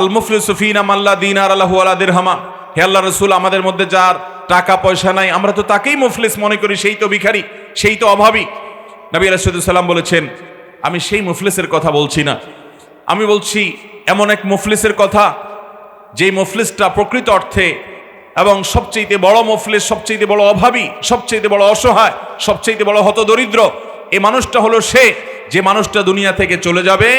আল মুফলিসু ফিনা মান লা দিনার লাহু ওয়ালা দিরহামা। হে আল্লাহর রাসূল, আমাদের মধ্যে যার টাকা পয়সা নাই আমরা তো তাকেই মুফলিস মনে করি, সেই তো ভিখারি, সেই তো অভাবী। নবী আলাইহিস সালাম বলেছেন, আমি সেই মুফলিসের কথা বলছি না, আমি বলছি এমন এক মুফলিসের কথা যেই মুফলিসটা প্রকৃত অর্থে এবং সবচেয়ে বড় মুফলিস, সবচেয়ে বড় অভাবী, সবচেয়ে বড় অসহায়, সবচেয়ে বড় হতদরিদ্র। এই মানুষটা হলো সে যে মানুষটা দুনিয়া থেকে চলে যাবে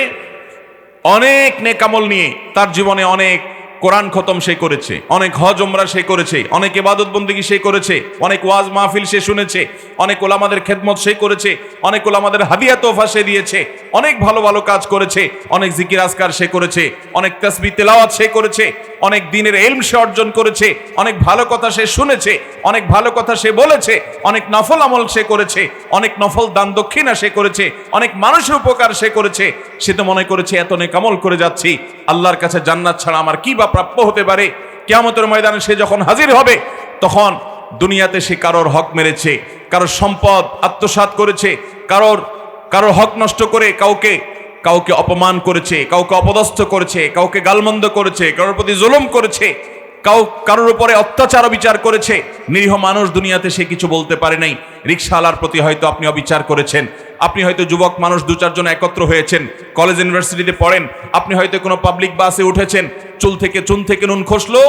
অনেক নেক আমল নিয়ে, তার জীবনে অনেক কোরআন খতম সে করেছে, অনেক হজ ওমরা সে করেছে, অনেক ইবাদত বন্দেগী সে করেছে, অনেক ওয়াজ মাহফিল সে শুনেছে, অনেক ওলামাদের খেদমত সে করেছে, অনেক ওলামাদের হাদিয়া তোহফা সে দিয়েছে, অনেক ভালো ভালো কাজ করেছে, অনেক জিকির আজকার সে করেছে, অনেক তাসবিহ তেলাওয়াত সে করেছে, অনেক দিনের ইলম সে অর্জন করেছে, অনেক ভালো কথা সে শুনেছে, অনেক ভালো কথা সে বলেছে, অনেক নফল আমল সে করেছে, অনেক নফল দান দক্ষিণা সে করেছে, অনেক মানুষের উপকার সে করেছে। সে তো মনে করেছে এত নেক আমল করে যাচ্ছি, আল্লাহর কাছে জান্নাত ছাড়া আমার কি বা প্রাপ্য হতে পারে। কিয়ামতের ময়দানে সে যখন হাজির হবে, তখন দুনিয়াতে সে কারোর হক মেরেছে, কারোর সম্পদ আত্মসাৎ করেছে, কারোর হক নষ্ট করে কাউকে অপমান করেছে, কাউকে অপদস্থ করেছে, কাউকে গালমন্দ করেছে, কারোর প্রতি জুলুম করেছে, কারোর উপরে অত্যাচার অবিচার করেছে। নিরীহ মানুষ দুনিয়াতে সে কিছু বলতে পারে নাই। রিকশাওয়ালার প্রতি হয়তো আপনি অবিচার করেছেন, আপনি হয়তো যুবক মানুষ দু চারজন একত্র হয়েছেন, কলেজ ইউনিভার্সিটিতে পড়েন, আপনি হয়তো কোনো পাবলিক বাসে উঠেছেন, চুন থেকে নুন খসলো,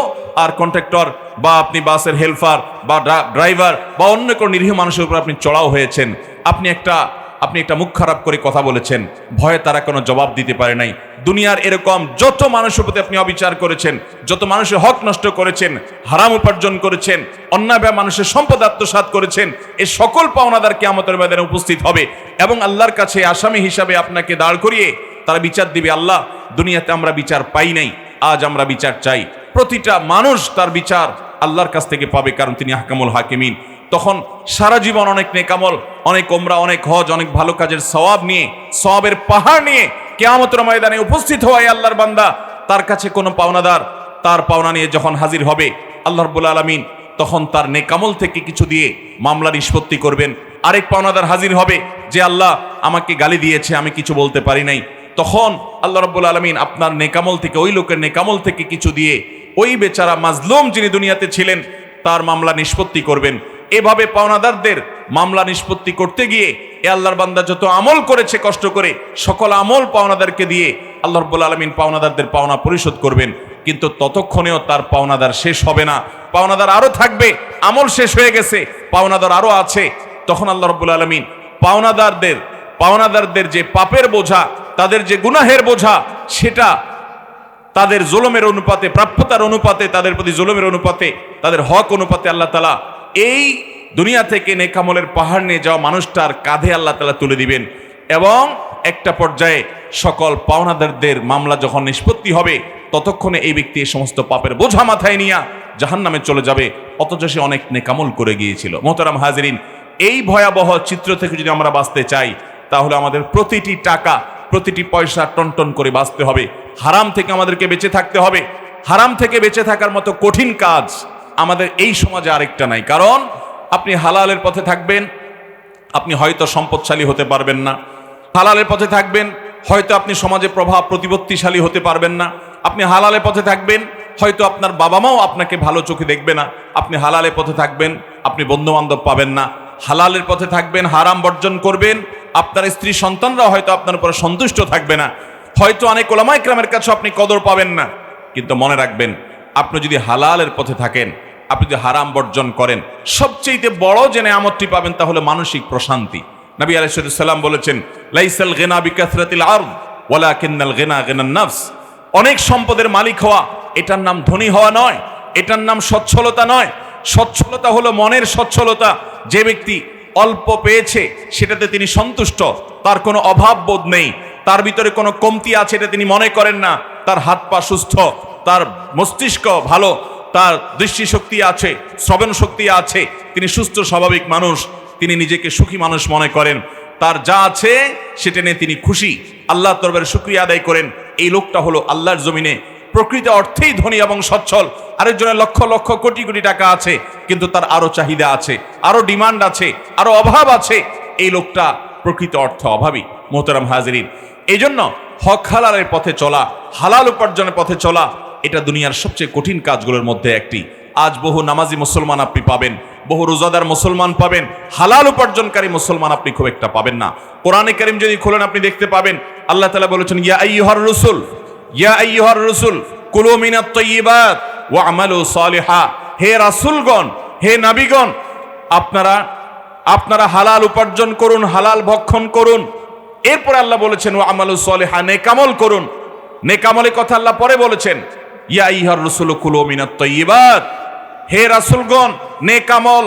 আর কন্ট্রাক্টর বা আপনি বাসের হেল্পার বা ড্রাইভার বা অন্য কোনো নিরীহ মানুষের উপর আপনি চড়াও হয়েছেন। আপনি একটা মুখ খারাপ করে কথা বলেছেন, ভয়ে তারা কোনো জবাব দিতে পারে নাই। দুনিয়ার এরকম যত মানুষের প্রতি আপনি অবিচার করেছেন, যত মানুষের হক নষ্ট করেছেন, হারাম উপার্জন করেছেন, অন্যায়ভাবে মানুষের সম্পদ আত্মসাৎ করেছেন, এই সকল পাওনাদার কিয়ামতের ময়দানে উপস্থিত হবে এবং আল্লাহর কাছে আসামি হিসাবে আপনাকে দাঁড় করিয়ে তারা বিচার দিবে। আল্লাহ, দুনিয়াতে আমরা বিচার পাই নাই, আজ আমরা বিচার চাই। প্রতিটা মানুষ তার বিচার আল্লাহর কাছ থেকে পাবে, কারণ তিনি আহকামুল হাকিমিন। তখন সারা জীবন অনেক নেকামল, অনেক ওমরা, অনেক হজ, অনেক ভালো কাজের সওয়াব নিয়ে, সওয়াবের পাহাড় নিয়ে কিয়ামতের ময়দানে উপস্থিত হওয়ায় আল্লাহর বান্দা, তার কাছে কোনো পাওনাদার তার পাওনা নিয়ে যখন হাজির হবে, আল্লাহ রাব্বুল আলামিন তখন তার নেকামল থেকে কিছু দিয়ে মামলা নিষ্পত্তি করবেন। আরেক পাওনাদার হাজির হবে যে আল্লাহ আমাকে গালি দিয়েছে, আমি কিছু বলতে পারি নাই। তখন আল্লাহ রাব্বুল আলামিন আপনার নেকামল থেকে, ওই লোকের নেকামল থেকে কিছু দিয়ে ওই বেচারা মাজলুম যিনি দুনিয়াতে ছিলেন তার মামলা নিষ্পত্তি করবেন। এভাবে পাওনাদারদের মামলা নিষ্পত্তি করতে গিয়ে এ আল্লাহর বান্দা যত আমল করেছে কষ্ট করে, সকল আমল পাওনাদারকে দিয়ে আল্লাহ রাব্বুল আলামিন পাওনাদারদের পাওনা পরিশোধ করবেন। কিন্তু ততক্ষণেও তার পাওনাদার শেষ হবে না, পাওনাদার আরো থাকবে। আমল শেষ হয়ে গেছে, পাওনাদার আরো আছে। তখন আল্লাহ রাব্বুল আলামিন পাওনাদারদের যে পাপের বোঝা, তাদের যে গুনাহের বোঝা, সেটা তাদের জুলুমের অনুপাতে, প্রাপ্যতার অনুপাতে, তাদের প্রতি জুলুমের অনুপাতে, তাদের হক অনুপাতে আল্লাহ তাআলা এই দুনিয়া থেকে নেকামলের পাহাড় নিয়ে যাওয়া মানুষটার কাঁধে আল্লাহ তাআলা তুলে দিবেন। এবং একটা পর্যায়ে সকল পাওনাদারদের মামলা যখন নিষ্পত্তি হবে, ততক্ষণে এই ব্যক্তি এই সমস্ত পাপের বোঝা মাথায় নিয়ে জাহান্নামে চলে যাবে, অথচ সে অনেক নেকামল করে গিয়েছিল। মোহতারাম হাজিরিন, এই ভয়াবহ চিত্র থেকে যদি আমরা বাঁচতে চাই, তাহলে আমাদের প্রতিটি টাকা, প্রতিটি পয়সা টনটন করে বাঁচতে হবে। হারাম থেকে আমাদেরকে বেঁচে থাকতে হবে। হারাম থেকে বেঁচে থাকার মতো কঠিন কাজ আমাদের এই সমাজে আরেকটা নাই। কারণ আপনি হালালের পথে থাকবেন, আপনি হয়তো সম্পদশালী হতে পারবেন না। হালালের পথে থাকবেন, হয়তো আপনি সমাজে প্রভাব প্রতিপত্তিশালী হতে পারবেন না। আপনি হালালের পথে থাকবেন, হয়তো আপনার বাবা মাও আপনাকে ভালো চোখে দেখবে না। আপনি হালালের পথে থাকবেন, আপনি বন্ধু বান্ধব পাবেন না। হালালের পথে থাকবেন, হারাম বর্জন করবেন, আপনার স্ত্রী সন্তানরাও হয়তো আপনার উপর সন্তুষ্ট থাকবে না। হয়তো অনেক ওলামা ইকরামের কাছে আপনি কদর পাবেন না। কিন্তু মনে রাখবেন, আপনি যদি হালালের পথে থাকেন, আপনি যদি হারাম বর্জন করেন, সবচেয়ে বড় যে নেয়ামতটি পাবেন তা হলো মানসিক প্রশান্তি। নবী আলাইহিস সালাম বলেছেন, লাইসাল গিনা বিকাসরাতিল আরদ ওয়ালাকিন্নাল গিনা গিনান নাফস। অনেক সম্পদের মালিক হওয়া, এটার নাম ধনী হওয়া নয়, এটার নাম সচ্ছলতা নয়। সচ্ছলতা হলো মনের সচ্ছলতা। যে ব্যক্তি অল্প পেয়েছে সেটাতে তিনি সন্তুষ্ট, তার কোনো অভাব বোধ নেই, তার ভিতরে কোনো কমতি আছে এটা তিনি মনে করেন না, তার হাত পা সুস্থ, তার মস্তিষ্ক ভালো, তার দৃষ্টিশক্তি আছে, শ্রবণ শক্তি আছে, তিনি সুস্থ স্বাভাবিক মানুষ, তিনি নিজেকে সুখী মানুষ মনে করেন, তার যা আছে সেটা নিয়ে তিনি খুশি, আল্লাহর দরবারে শুকরিয়া আদায় করেন। এই লোকটা হলো আল্লাহর জমিনে প্রকৃত অর্থেই ধনী এবং সচ্ছল। আরেকজনের লক্ষ লক্ষ কোটি কোটি টাকা আছে, কিন্তু তার আরো চাহিদা আছে, আরো ডিমান্ড আছে, আরো অভাব আছে। এই লোকটা প্রকৃত অর্থ অভাবী। মোহতারাম হাজিরিন, এই জন্য হক হালালের পথে চলা, হালাল উপার্জনের পথে চলা, এটা দুনিয়ার সবচেয়ে কঠিন কাজগুলোর মধ্যে একটি। আজ বহু নামাজি মুসলমান আপনি পাবেন, বহু রোজাদার মুসলমান পাবেন, হালাল উপার্জনকারী মুসলমান আপনি খুব একটা পাবেন না। কোরআনে কারীম যদি খোলেন আপনি দেখতে পাবেন আল্লাহ তাআলা বলেছেন, ইয়া আইয়ুহার রসুল কুলু মিনাত তাইয়্যিবাত ওয়া আমালু সালিহা। হে রাসূলগণ, হে নবীগণ, আপনারা হালাল উপার্জন করুন, হালাল ভক্ষণ করুন। এরপরে আল্লাহ বলেছেন ওয়া আমালু সালিহা, নেকামল করুন। নেকামলের কথা আল্লাহ পরে বলেছেন, ইয়া আইয়ুহার রাসূলু কুলু মিনাত তাইয়্যিবাত, হে রাসূলগণ নেক আমল,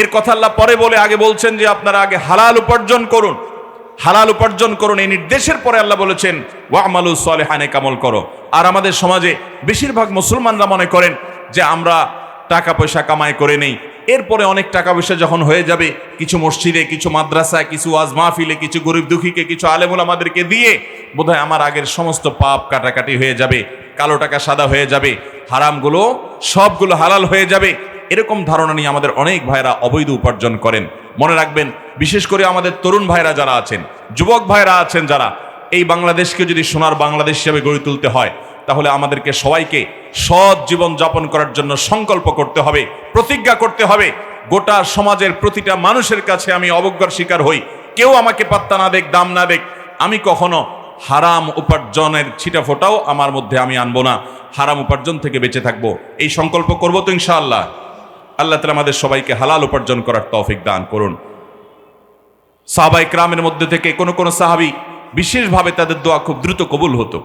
এর কথা আল্লাহ পরে বলে আগে বলছেন যে আপনারা আগে হালাল উপার্জন করুন, হালাল উপার্জন করুন। এই নির্দেশের পরে আল্লাহ বলেছেন ওয়া'মালু সলিহান, নেক আমল করো। আর আমাদের সমাজে বেশিরভাগ মুসলমানরা মনে করেন যে আমরা টাকা পয়সা কামাই করে নেই, এরপরে অনেক টাকা পয়সা যখন হয়ে যাবে কিছু মসজিদে, কিছু মাদ্রাসায়, কিছু ওয়াজ মাহফিলে, কিছু গরিব দুঃখীকে, কিছু আলেম ওলামাদেরকে দিয়ে বোধহয় আমার আগের সমস্ত পাপ কাটাকাটি হয়ে যাবে, কালো টাকা সাদা হয়ে যাবে, হারামগুলো সবগুলো হালাল হয়ে যাবে। এরকম ধারণা নিয়ে আমাদের অনেক ভাইরা অবৈধ উপার্জন করেন। মনে রাখবেন, বিশেষ করে আমাদের তরুণ ভাইরা যারা আছেন, যুবক ভাইরা আছেন যারা, এই বাংলাদেশকে যদি সোনার বাংলাদেশ হিসেবে গড়ে তুলতে হয় তাহলে আমাদেরকে সবাইকে সৎ জীবন যাপন করার জন্য সংকল্প করতে হবে, প্রতিজ্ঞা করতে হবে। গোটা সমাজের প্রতিটা মানুষের কাছে আমি অবজ্ঞার শিকার হই, কেউ আমাকে পাত্তা না দেখ, দাম না দেখ, আমি কখনো হারাম উপার্জনের ছিটা ফোটাও আমার মধ্যে আমি আনবো না, হারাম উপার্জন থেকে বেঁচে থাকবো। এই সংকল্প করবো তো ইনশাআল্লাহ। আল্লাহ তাআলা আমাদের সবাইকে হালাল উপার্জন করার তৌফিক দান করুন। সাহাবায়ে কেরামের মধ্যে থেকে কোন কোন সাহাবী বিশেষভাবে তাদের দোয়া খুব দ্রুত কবুল হতো।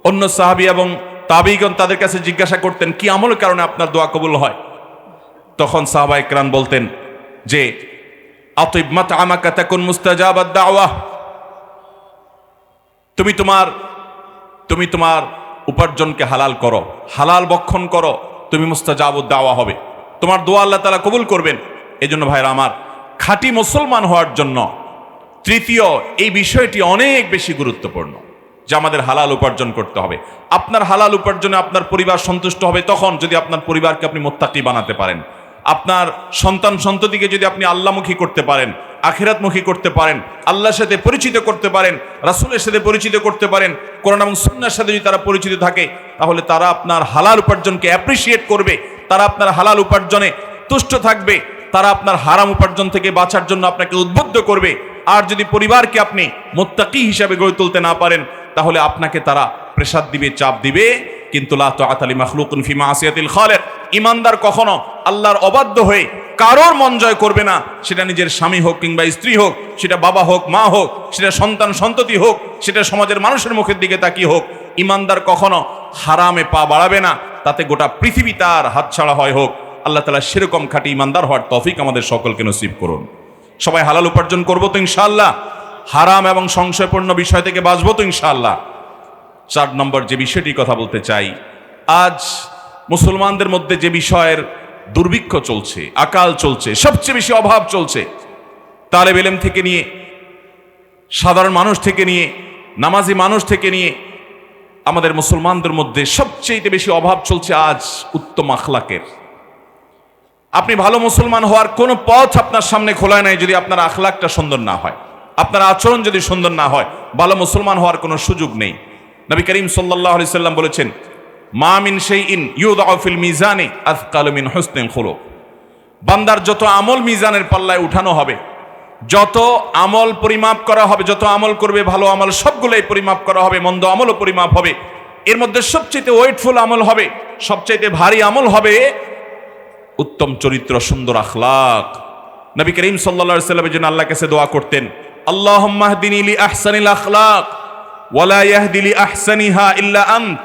অন্য সাহাবী এবং তাবিঈগণ তাদের কাছে জিজ্ঞাসা করতেন কি আমলের কারণে আপনার দোয়া কবুল হয়? তখন সাহাবায়ে কেরাম বলতেন যে আতিব মাতআমাকা তাকুন মুস্তাজাবাদ দাওয়াহ, তুমি তোমার উপার্জনকে হালাল করো, হালাল বক্ষণ করো, তুমি মুস্তাজাবুদ দাওয়া হবে, তোমার দোয়া আল্লাহ তাআলা কবুল করবেন। এজন্য ভাইরা আমার, খাঁটি মুসলমান হওয়ার জন্য তৃতীয় এই বিষয়টি অনেক বেশি গুরুত্বপূর্ণ যে আমাদের হালাল উপার্জন করতে হবে। আপনার হালাল উপার্জনে আপনার পরিবার সন্তুষ্ট হবে তখন যদি আপনার পরিবারকে আপনি মুত্তাকি বানাতে পারেন, আপনার সন্তান সন্ততিকে যদি আপনি আল্লাহমুখী করতে পারেন, আখিরাতমুখী করতে পারেন, আল্লাহর সাথে পরিচিত করতে পারেন, রাসূলের সাথে পরিচিত করতে পারেন, কোরআন এবং সুন্নাহর সাথে যদি তারা পরিচিত থাকে তাহলে তারা আপনার হালাল উপার্জনকে অ্যাপ্রিসিয়েট করবে, তারা আপনার হালাল উপার্জনে তুষ্ট থাকবে, তারা আপনার হারাম উপার্জন থেকে বাঁচার জন্য আপনাকে উদ্বুদ্ধ করবে। আর যদি পরিবারকে আপনি মুত্তাকি হিসাবে গড়ে তুলতে না পারেন তাহলে আপনাকে তারা প্রেসার দিবে, চাপ দিবে। কিন্তু লা তাআতা লি মাখলুকিন ফি মাসিয়াতিল খালিক, ঈমানদার কখনো আল্লাহর অবাধ্য হয়ে কারোর মন জয় করবে না, সেটা নিজের স্বামী হোক কিংবা স্ত্রী হোক, সেটা বাবা হোক, মা হোক, সেটা সন্তান সন্ততি হোক, সেটা সমাজের মানুষের মুখের দিকে তাকিয়ে হোক। ঈমানদার কখনো হারামে পা বাড়াবে না, তাতে গোটা পৃথিবী তার হাতছাড়া হয় হোক। আল্লাহ তাআলা সেরকম খাঁটি ঈমানদার হওয়ার তৌফিক আমাদের সকলকে নসিব করুন। সবাই হালাল উপার্জন করবো তো ইনশাআল্লাহ, হারাম এবং সংশয়পূর্ণ বিষয় থেকে বাঁচবো তো ইনশাআল্লাহ। 4 নম্বর যে বিষয়টি কথা বলতে চাই, আজ মুসলমানদের মধ্যে যে বিষয়ের দুর্ভিক্ষ চলছে, আকাল চলছে, সবচেয়ে বেশি অভাব চলছে, তালেব ইলম থেকে নিয়ে, সাধারণ মানুষ থেকে নিয়ে, নামাজি মানুষ থেকে নিয়ে আমাদের মুসলমানদের মধ্যে সবচেয়ে বেশি অভাব চলছে আজ উত্তম আখলাকের। আপনি ভালো মুসলমান হওয়ার কোনো পথ আপনার সামনে খোলা নাই যদি আপনার আখলাকটা সুন্দর না হয়, আপনার আচরণ যদি সুন্দর না হয়, ভালো মুসলমান হওয়ার কোনো সুযোগ নেই। নবী করিম সাল্লাল্লাহু আলাইহি সাল্লাম বলেছেন, মা মিন শাইইন ইউদাউ ফিল মিজানি আথকালু মিন হুসনিল খুলুক। বান্দার যত আমল মিজানের পাল্লায় উঠানো হবে, যত আমল পরিমাপ করা হবে, যত আমল করবে ভালো আমল সবগুলোই পরিমাপ করা হবে, মন্দ আমলও পরিমাপ হবে। এর মধ্যে সবচেয়ে ওয়েটফুল আমল হবে, সবচেয়ে ভারী আমল হবে উত্তম চরিত্র, সুন্দর আখলাক। নবী করিম সাল্লাল্লাহু আলাইহি সাল্লামের জন্য আল্লাহর কাছে দোয়া করতেন, আল্লাহুম্মা হদিনি লি আহসানিল আখলাক ওয়া লা ইয়াহদি লি আহসানিহা ইল্লা আনত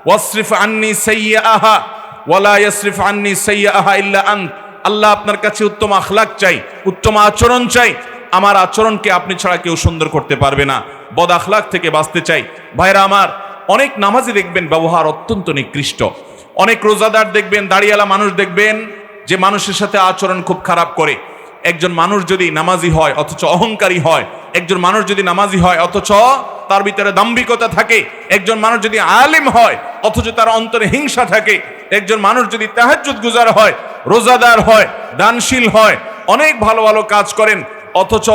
ওয়াসরিফ আন্নি সাইয়্যাআহা ওয়া লা ইয়াসরিফ আন্নি সাইয়্যাআহা ইল্লা আনত। আল্লাহ আপনার কাছে উত্তম আখলাক চাই, উত্তম আচরণ চাই, আমার আচরণকে আপনি ছাড়া কেউ সুন্দর করতে পারবে না, বদ আখলাক থেকে বাঁচতে চাই। ভাইরা আমার, অনেক নামাজি দেখবেন ব্যবহার অত্যন্ত নিকৃষ্ট, অনেক রোজাদার দেখবেন, দাড়িওয়ালা মানুষ দেখবেন যে মানুষের সাথে আচরণ খুব খারাপ করে। একজন মানুষ যদি নামাজি হয় অথচ অহংকারী হয়, একজন মানুষ যদি নামাজি হয় অথচ তার ভিতরে দাম্ভিকতা থাকে, একজন মানুষ যদি আলেম হয় অথচ তার অন্তরে হিংসা থাকে, একজন মানুষ যদি তাহাজ্জুদ গুজার হয়, রোজাদার হয়, দানশীল হয়, অনেক ভালো ভালো কাজ করেন অথচ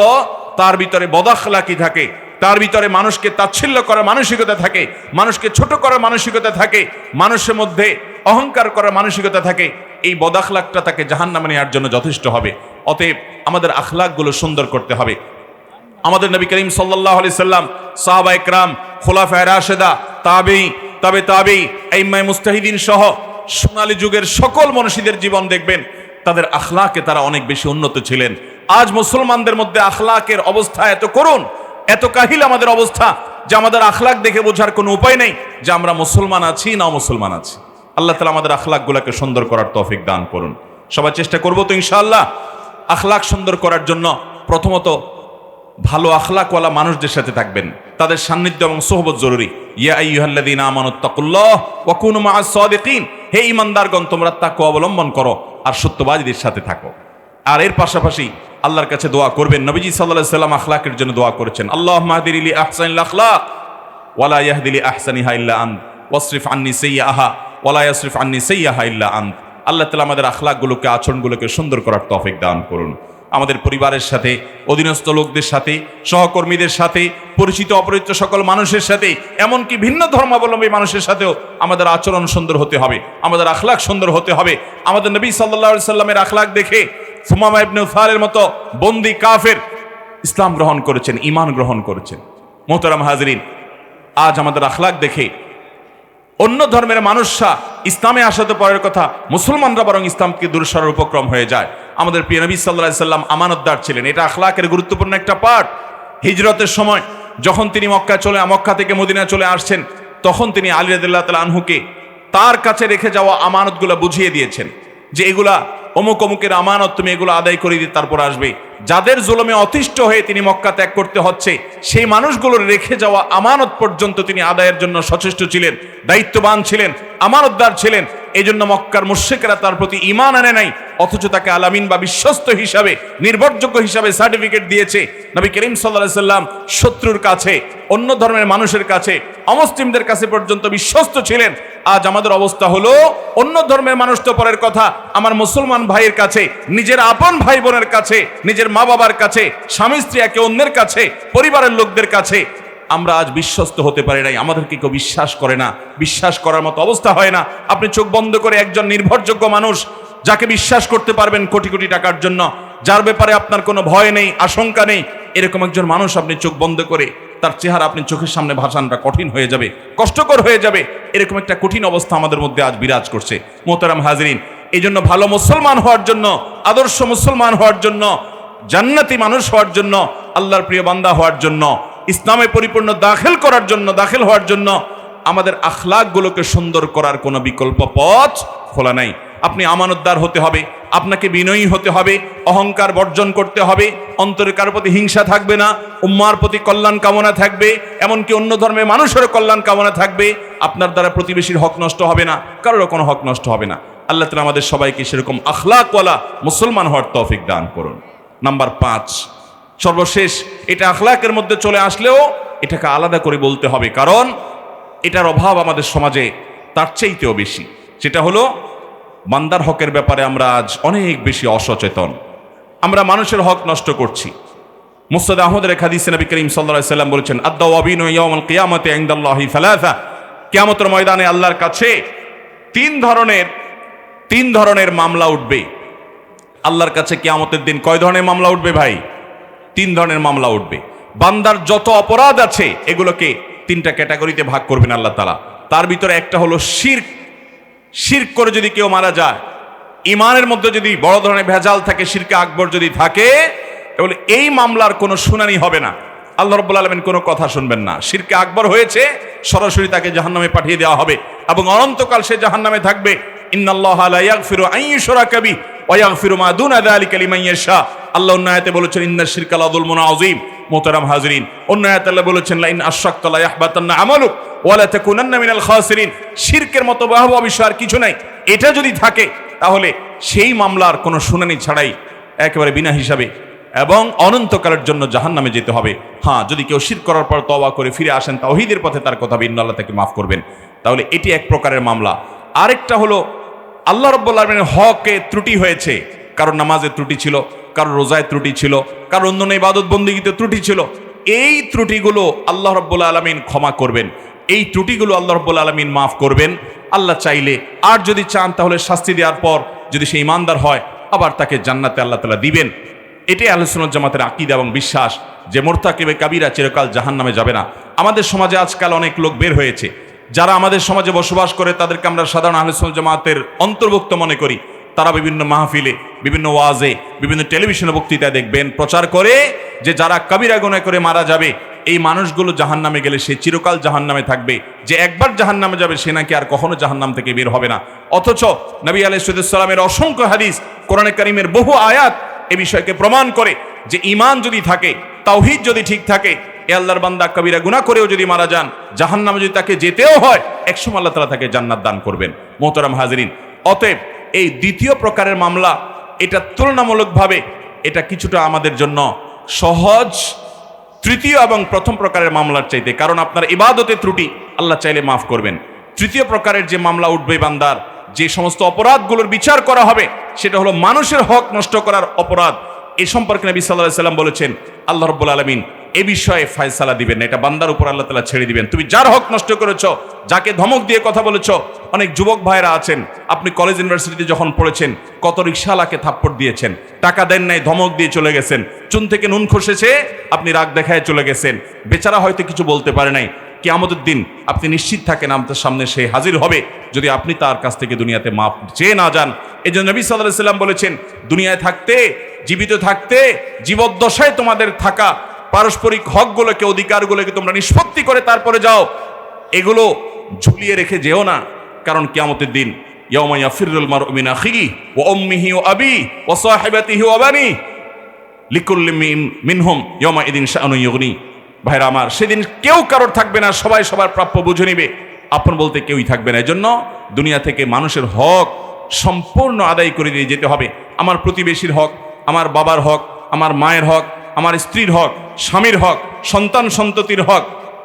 তার ভিতরে বদাখলাকি থাকে, তার ভিতরে মানুষকে তাচ্ছিল্য করার মানসিকতা থাকে, মানুষকে ছোট করার মানসিকতা থাকে, মানুষের মধ্যে অহংকার করার মানসিকতা থাকে, এই বদাখলাকটা তাকে জাহান্নামে নেওয়ার জন্য যথেষ্ট হবে। অতএব আমাদের আখলাকগুলো সুন্দর করতে হবে। আমাদের নবী করিম সাল্লাল্লাহু আলাইহি সাল্লাম, সাহাবায়ে কেরাম, খুলাফায়ে রাশেদা, তাবেঈ, তবে তাবেঈ, আইম্মায়ে মুজতাহিদিন সহ সোনালী যুগের সকল মনীষীদের জীবন দেখবেন, তাদের আখলাকে তারা অনেক বেশি উন্নত ছিলেন। আজ মুসলমানদের মধ্যে আখলাকের অবস্থা এত করুণ, এত কাহিল আমাদের অবস্থা, যে আমাদের আখলাক দেখে বোঝার কোনো উপায় নেই যে আমরা মুসলমান আছি না মুসলমান আছি। আল্লাহ তাআলা আমাদের আখলাকগুলোকে সুন্দর করার তৌফিক দান করুন। সবাই চেষ্টা করবো তো ইনশাআল্লাহ। আখলাক সুন্দর করার জন্য প্রথমত ভালো আখলাকওয়ালা মানুষদের সাথে থাকবেন, তাদের সান্নিধ্য এবং সোহবত জরুরি। ইয়া আইয়ুহাল্লাযীনা আমানুত্তাকুল্লাহ ওয়া কুনু মাআস সাদিকিন, হে ঈমানদারগণ তোমরা তাকওয়া অবলম্বন করো আর সত্যবাদীদের সাথে থাকো। আর এর পাশাপাশি আল্লাহর কাছে দোয়া করবেন। নবীজি সাল্লাল্লাহু আলাইহি সাল্লাম আখলাকের জন্য দোয়া করেছেন, আল্লাহুম্মা হদিনি লি আহসানিল আখলাক ওয়া লা ইয়াহদি লি আহসানিহা ইল্লা আনত ওয়াসরিফ আন্নি সাইয়্যাহা ওয়া লা ইয়াসরিফ আন্নি সাইয়্যাহা ইল্লা আনত। আল্লাহ তাআলা আমাদের আখলাকগুলোকে, আচরণগুলোকে সুন্দর করার তৌফিক দান করুন। আমাদের পরিবারের সাথে, অধীনস্থ লোকদের সাথে, সহকর্মীদের সাথে, পরিচিত অপরিচিত সকল মানুষের সাথে, এমনকি ভিন্ন ধর্মাবলম্বী মানুষের সাথেও আমাদের আচরণ সুন্দর হতে হবে, আমাদের আখলাক সুন্দর হতে হবে। আমাদের নবী সাল্লাল্লাহু আলাইহি সাল্লামের আখলাক দেখে সুমামা ইবনে উসালের মতো বন্দী কাফের ইসলাম গ্রহণ করেছেন, ঈমান গ্রহণ করেছেন। মোহতারাম হাজরিন, আজ আমাদের আখলাক দেখে অন্য ধর্মের মানুষরা ইসলামে আসাতে পরের কথা, মুসলমানরা বরং ইসলামকে দূর সরার উপক্রম হয়ে যায়। আমাদের প্রিয় নবী সাল্লাল্লাহু আলাইহি সাল্লাম আমানতদার ছিলেন, এটা আখলাকের গুরুত্বপূর্ণ একটা পার্ট। হিজরতের সময় যখন তিনি মক্কা থেকে মদিনা চলে আসছেন, তখন তিনি আলী রাদিয়াল্লাহু তাআলা আনহুকে তার কাছে রেখে যাওয়া আমানতগুলো বুঝিয়ে দিয়েছেন যে এগুলা অমুক অমুকের আমানত, তুমি এগুলো আদায় করে দিয়ে তারপর আসবে। যাদের জুলুমে অতিষ্ঠ হয়ে তিনি মক্কা ত্যাগ করতে হচ্ছে, সেই মানুষগুলোর রেখে যাওয়া আমানত পর্যন্ত তিনি আদায়ের জন্য সচেষ্ট ছিলেন, দায়িত্ববান ছিলেন, আমানতদার ছিলেন। এই জন্য মক্কার মুশরিকরা তার প্রতি ঈমান আনে নাই, অথচ তাকে আলামিন বা বিশ্বস্ত হিসাবে, নির্ভরযোগ্য হিসাবে সার্টিফিকেট দিয়েছে। নবী করিম সাল্লাল্লাহু আলাইহি সাল্লাম শত্রুর কাছে, অন্য ধর্মের মানুষের কাছে, অমুসলিমদের কাছে পর্যন্ত বিশ্বস্ত ছিলেন। আজ আমাদের অবস্থা হলো, অন্য ধর্মের মানুষ তো পরের কথা, আমার মুসলমান ভাইয়ের কাছে, নিজের আপন ভাই বোনের কাছে, নিজের মা বাবার কাছে, স্বামী স্ত্রী একে অন্যের কাছে, পরিবারের লোকদের কাছে আমরা আজ বিশ্বস্ত হতে পারি নাই। আমাদেরকে কেউ বিশ্বাস করে না, বিশ্বাস করার মতো অবস্থা হয় না। আপনি চোখ বন্ধ করে একজন নির্ভরযোগ্য মানুষ, যাকে বিশ্বাস করতে পারবেন কোটি কোটি টাকার জন্য, যার ব্যাপারে আপনার কোনো ভয় নেই, আশঙ্কা নেই, এরকম একজন মানুষ আপনি চোখ বন্ধ করে তার চেহারা আপনি চোখের সামনে ভাসানটা কঠিন হয়ে যাবে, কষ্টকর হয়ে যাবে। এরকম একটা কঠিন অবস্থা আমাদের মধ্যে আজ বিরাজ করছে। মোহতারাম হাজরিন, এই জন্য ভালো মুসলমান হওয়ার জন্য, আদর্শ মুসলমান হওয়ার জন্য, জান্নাতি মানুষ হওয়ার জন্য, আল্লাহর প্রিয় বান্দা হওয়ার জন্য, ইসলামে পরিপূর্ণ দাখিল হওয়ার জন্য আমাদের আখলাকগুলোকে সুন্দর করার কোনো বিকল্প পথ খোলা নাই। আপনি আমানতদার হতে হবে, আপনাকে বিনয়ী হতে হবে, অহংকার বর্জন করতে হবে, অন্তরে কারোর প্রতি হিংসা থাকবে না, উম্মার প্রতি কল্যাণ কামনা থাকবে, এমনকি অন্য ধর্মের মানুষেরও কল্যাণ কামনা থাকবে। আপনার দ্বারা প্রতিবেশীর হক নষ্ট হবে না, কারোরও কোনো হক নষ্ট হবে না। আল্লাহ তাআলা আমাদের সবাইকে সেরকম আখলাকওয়ালা মুসলমান হওয়ার তৌফিক দান করুন। নাম্বার 5, সর্বশেষ, এটা আখলাকের মধ্যে চলে আসলেও এটাকে আলাদা করে বলতে হবে, কারণ এটার অভাব আমাদের সমাজে তার চাইতেও বেশি। সেটা হলো বান্দার হকের ব্যাপারে আমরা আজ অনেক বেশি অসচেতন, আমরা মানুষের হক নষ্ট করছি। মুসনাদ আহমদের এক হাদিসে নবী করিম সাল্লাল্লাহু আলাইহি সাল্লাম বলেছেন, আদ-দাওয়াবিনু ইয়াউমাল কিয়ামাতি ইনদাল্লাহি সালাসা, কিয়ামতের ময়দানে আল্লাহর কাছে তিন ধরনের মামলা উঠবে। আল্লাহর কাছে কিয়ামতের দিন কয় ধরনের মামলা উঠবে ভাই? 3 ধরনের মামলা উঠবে। বান্দার যত অপরাধ আছে এগুলোকে 3টা ক্যাটাগরিতে ভাগ করবেন আল্লাহ তাআলা। তার ভিতরে একটা হলো শিরক করে যদি কেউ মারা যায়, ইমানের মধ্যে যদি বড় ধরনের ভেজাল থাকে, শিরকে আকবর যদি থাকে, তাহলে এই মামলার কোনো শুনানি হবে না, আল্লাহ রাব্বুল আলামিন কোনো কথা শুনবেন না। শিরকে আকবর হয়েছে, সরাসরি তাকে জাহান্নামে পাঠিয়ে দেওয়া হবে এবং অনন্তকাল সে জাহান্নামে থাকবে। ইন্নাল্লাহা লা ইয়াগফিরু আন ইউশরাকা বিহি ওয়া ইয়াগফিরু মা দুনা যালিকা লিমান ইয়াশা। আল্লাহ অন্য আয়াতে বলেছেন, ইন্নাশ শিরকা লাযুলমুন আযীম। মোহতারাম হাজরিন, অন্য আয়াতে আল্লাহ বলেছেন, লা ইন আশরাকতা লা ইয়াহবাতান্না আমালুক ওয়া লা তাকুনান্না মিনাল খাসিরিন। শিরকের মতো ভয়াবহ বিষয় আর কিছু নাই। এটা যদি থাকে তাহলে সেই মামলার কোনো শুনানি ছাড়াই একেবারে বিনা হিসাবে এবং অনন্তকালের জন্য জাহান্নামে যেতে হবে। হ্যাঁ, যদি কেউ শিরক করার পর তওবা করে ফিরে আসেন, তাওহীদের পথে, তার কথা ভিন্ন, আল্লাহ তাকে মাফ করবেন। তাহলে এটি এক প্রকারের মামলা। আরেকটা হলো আল্লাহ রাব্বুল আলামিনের হকে ত্রুটি হয়েছে, কারোর নামাজে ত্রুটি ছিল, কারোর রোজায় ত্রুটি ছিল, কারোর অন্য ইবাদত বন্দেগীতে ত্রুটি ছিল। এই ত্রুটিগুলো আল্লাহ রাব্বুল আলামিন ক্ষমা করবেন, এই ত্রুটিগুলো আল্লাহ রাব্বুল আলামিন মাফ করবেন আল্লাহ চাইলে। আর যদি চান তাহলে শাস্তি দেওয়ার পর যদি সে ঈমানদার হয়, আবার তাকে জান্নাতে আল্লাহ তাআলা দিবেন। এটাই আহলে সুন্নাত জামাতের আকীদা এবং বিশ্বাস যে মুরতাকিবে কাবীরা চিরকাল জাহান্নামে যাবে না। আমাদের সমাজে আজকাল অনেক লোক বের হয়েছে, যারা আমাদের সমাজে বসবাস করে, তাদেরকে আমরা সাধারণ আহলে সুন্নাত জামাতের অন্তর্ভুক্ত মনে করি। তারা বিভিন্ন মাহফিলে, বিভিন্ন ওয়াজে, বিভিন্ন টেলিভিশনে বক্তৃতায় দেখবেন প্রচার করে যে যারা কবিরা গুনাহ করে মারা যাবে এই মানুষগুলো জাহান্নামে গেলে সে চিরকাল জাহান্নামে থাকবে, যে একবার জাহান্নামে যাবে সে নাকি আর কখনো জাহান্নাম থেকে বের হবে না। অথচ নবী আলাইহিস সালামের অসংখ্য হাদিস, কোরআনে কারীমের বহু আয়াত এ বিষয়কে প্রমাণ করে যে ঈমান যদি থাকে, তাওহীদ যদি ঠিক থাকে, এ আল্লাহর বান্দা কবিরা গুনাহ করেও যদি মারা যান, জাহান্নামে যদি তাকে যেতেও হয়, একসময় আল্লাহ তাআলা তাকে জান্নাত দান করবেন। মোহতারাম হাজিরিন, অতএব এই দ্বিতীয় প্রকারের মামলা, এটা তুলনামূলকভাবে এটা কিছুটা আমাদের জন্য সহজ তৃতীয় এবং প্রথম প্রকারের মামলার চাইতে, কারণ আপনার ইবাদতে ত্রুটি আল্লাহ চাইলে মাফ করবেন। তৃতীয় প্রকারের যে মামলা উঠবে বান্দার, যে সমস্ত অপরাধগুলোর বিচার করা হবে, সেটা হলো মানুষের হক নষ্ট করার অপরাধ। এই সম্পর্কে নবী সাল্লাল্লাহু আলাইহি সাল্লাম বলেছেন, আল্লাহ রাব্বুল আলামিন এ বিষয়ে ফয়সালা দিবেন না, এটা বান্দার উপর আল্লাহ তাআলা ছেড়ে দিবেন। তুমি যার হক নষ্ট করেছো, যাকে ধমক দিয়ে কথা বলেছো, অনেক যুবক ভাইরা আছেন, আপনি কলেজ ইউনিভার্সিটিতে যখন পড়েছেন কত রিকশাওয়ালাকে থাপ্পড় দিয়েছেন, টাকা দেন নাই, ধমক দিয়ে চলে গেছেন, চুন থেকে নুন খসেছে, আপনি রাগ দেখায় চলে গেছেন, বেচারা হয়তো কিছু বলতে পারে নাই। কিয়ামতের দিন আপনি নিশ্চিত থাকেন আপনার সামনে সে হাজির হবে, যদি আপনি তার কাছ থেকে দুনিয়াতে মাপ চেয়ে না যান। এই জন্য নবী সাল্লাল্লাহু আলাইহি সাল্লাম বলেছেন, দুনিয়ায় থাকতে, জীবিত থাকতে, জীবদ্দশায় তোমাদের থাকা পারস্পরিক হকগুলোকে, অধিকারগুলোকে তোমরা নিষ্পত্তি করে তারপরে যাও, এগুলো ঝুলিয়ে রেখে যেও না। কারণ কিয়ামতের দিন ইয়াউমা ইয়াফিরুল মারউ মিন আখিহি ওয়া উম্মিহি ওয়া আবিহি ওয়া সাহিবাতিহি ওয়া বানিহি লিকুল্লি মিনহুম ইয়াউমা ইদিন শাআনুন ইউগনি। ভাইরা আমার, সেদিন কেউ কারোর থাকবে না, সবাই সবার প্রাপ্য বুঝে নিবে, আপন বলতে কেউই থাকবে না। এজন্য দুনিয়া থেকে মানুষের হক সম্পূর্ণ আদায় করে দিয়ে যেতে হবে। আমার প্রতিবেশীর হক, আমার বাবার হক, আমার মায়ের হক, আমার স্ত্রীর হক, স্বামীর হক, সন্তান সন্ততির হক,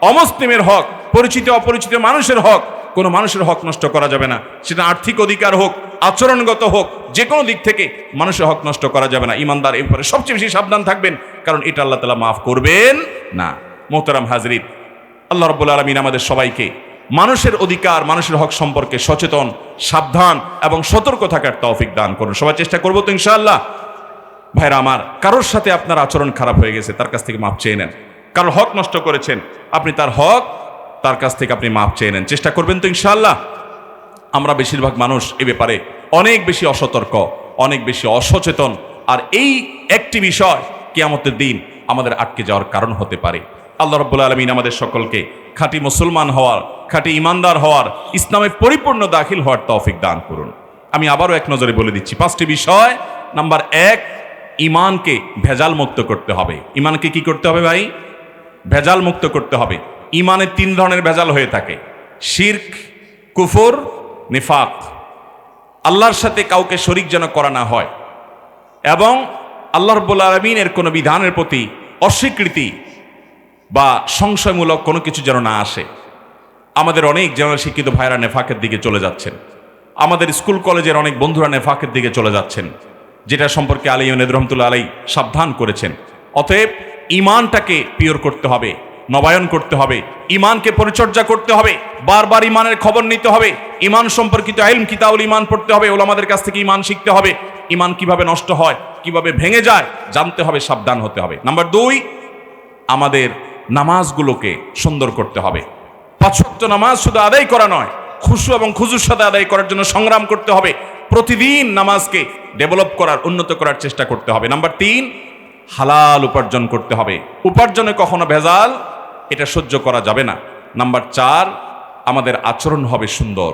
অমুসলিমের হক, পরিচিত অপরিচিত মানুষের হক, কোনো মানুষের হক নষ্ট করা যাবে না। সেটা আর্থিক অধিকার হোক, আচরণগত হোক, যে কোনো দিক থেকে মানুষের হক নষ্ট করা যাবে না। ইমানদার এর ব্যাপারে সবচেয়ে বেশি সাবধান থাকবেন, কারণ এটা আল্লাহ তাআলা মাফ করবেন না। মোহতারাম হাজরিন, আল্লাহ রাব্বুল আলামিন আমাদের সবাইকে মানুষের অধিকার, মানুষের হক সম্পর্কে সচেতন, সাবধান এবং সতর্ক থাকার তৌফিক দান করুন। সবাই চেষ্টা করবো তো ইনশাআল্লাহ। ভাইরা আমার, কারোর সাথে আপনার আচরণ খারাপ হয়ে গেছে, তার কাছ থেকে মাপ চেয়ে নেন। কারোর হক নষ্ট করেছেন, আপনি তার হক, তার কাছ থেকে আপনি মাপ চেয়ে নেন। চেষ্টা করবেন তো ইনশাআল্লাহ। আমরা বেশিরভাগ মানুষ এ ব্যাপারে অনেক বেশি অসতর্ক, অনেক বেশি অসচেতন, আর এই একটি বিষয় কিয়ামতের দিন আমাদের আটকে যাওয়ার কারণ হতে পারে। আল্লাহ রাব্বুল আলামিন আমাদের সকলকে খাঁটি মুসলমান হওয়ার, খাঁটি ইমানদার হওয়ার, ইসলামে পরিপূর্ণ দাখিল হওয়ার তৌফিক দান করুন। আমি আবারও এক নজরে বলে দিচ্ছি 5টি বিষয়। নাম্বার 1, ইমানকে ভেজাল মুক্ত করতে হবে। ইমানকে কি করতে হবে ভাই? ভেজাল মুক্ত করতে হবে। ইমানে 3 ধরনের ভেজাল হয়ে থাকে: শিরক, কুফর, নিফাক। আল্লাহর সাথে কাউকে শরিক যেন করা না হয়, এবং আল্লাহ রাব্বুল আলামিনের কোনো বিধানের প্রতি অস্বীকৃতি বা সংশয়মূলক কোনো কিছু যেন না আসে। আমাদের অনেক জেনারেল শিক্ষিত ভাইরা নেফাকের দিকে চলে যাচ্ছেন। আমাদের স্কুল কলেজের অনেক বন্ধুরা নেফাকের দিকে চলে যাচ্ছেন, যেটা সম্পর্কে আলী ইউনাইদ রহমতুল্লাহ আলাই সাবধান করেছেন। অতএব ইমানটাকে পিওর করতে হবে, নবায়ন করতে হবে, ইমানকে পরিচর্যা করতে হবে, বারবার ইমানের খবর নিতে হবে, ইমান সম্পর্কিত ইলম কিতাবুল ইমান পড়তে হবে, ওলামাদের কাছ থেকে ইমান শিখতে হবে, ইমান কিভাবে নষ্ট হয়, কিভাবে ভেঙে যায় জানতে হবে, সাবধান হতে হবে। নাম্বার 2, আমাদের নামাজগুলোকে সুন্দর করতে হবে। 5 ওয়াক্ত নামাজ শুধু আদায় করা নয়, খুশু এবং খুজুর সাথে আদায় করার জন্য সংগ্রাম করতে হবে। প্রতিদিন নামাজকে ডেভেলপ করার, উন্নত করার চেষ্টা করতে হবে। নাম্বার 3, হালাল উপার্জন করতে হবে। উপার্জনে কখনো ভেজাল, এটা সহ্য করা যাবে না। নাম্বার 4, আমাদের আচরণ হবে সুন্দর,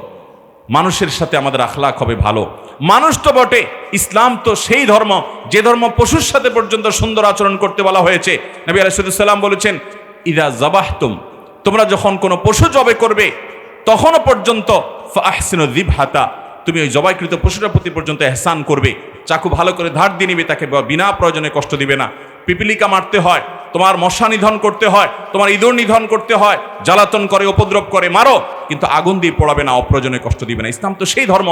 মানুষের সাথে আমাদের আখলাক হবে ভালো। মানুষ তো বটে, ইসলাম তো সেই ধর্ম যে ধর্ম পশুর সাথে পর্যন্ত সুন্দর আচরণ করতে বলা হয়েছে। নবী আলাইহিস সালাম বলেছেন, ইদা যাবাহতুম, তোমরা যখন কোনো পশু জবে করবে তখনও পর্যন্ত ফাহসিনু যিবহাতা, তুমি ওই জবাইকৃত পশুটার প্রতি পর্যন্ত ইহসান করবে। চাকু ভালো করে ধার দিয়ে নিবে, তাকে বিনা প্রয়োজনে কষ্ট দিবে না। পিপিলিকা মারতে হয়, তোমার মশা নিধন করতে হয়, তোমার ইঁদুর নিধন করতে হয়, জ্বালাতন করে, উপদ্রব করে, মারো, কিন্তু আগুন দিয়ে পোড়াবে না, অপ্রয়োজনে কষ্ট দিবে না। ইসলাম তো সেই ধর্ম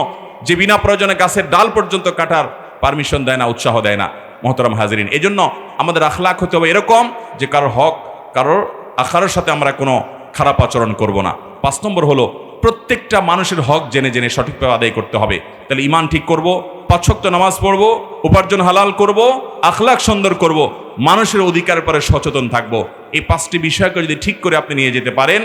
যে বিনা প্রয়োজনে গাছের ডাল পর্যন্ত কাটার পারমিশন দেয় না, উৎসাহ দেয় না। মোহতারাম হাজিরিন, এই জন্য আমাদের আখলাক হতে হবে এরকম যে কারোর হক, কারোর আখারের সাথে আমরা কোনো খারাপ আচরণ করব না। 5 নম্বর হলো, প্রত্যেকটা মানুষের হক জেনে জেনে সঠিকভাবে আদায় করতে হবে। তাহলে ইমান ঠিক করব, 5 ওয়াক্ত নামাজ পড়ব, উপার্জন হালাল করব, আখলাক সুন্দর করব, মানুষের অধিকারের পরে সচেতন থাকব। এই 5টি বিষয়কে যদি ঠিক করে আপনি নিয়ে যেতে পারেন,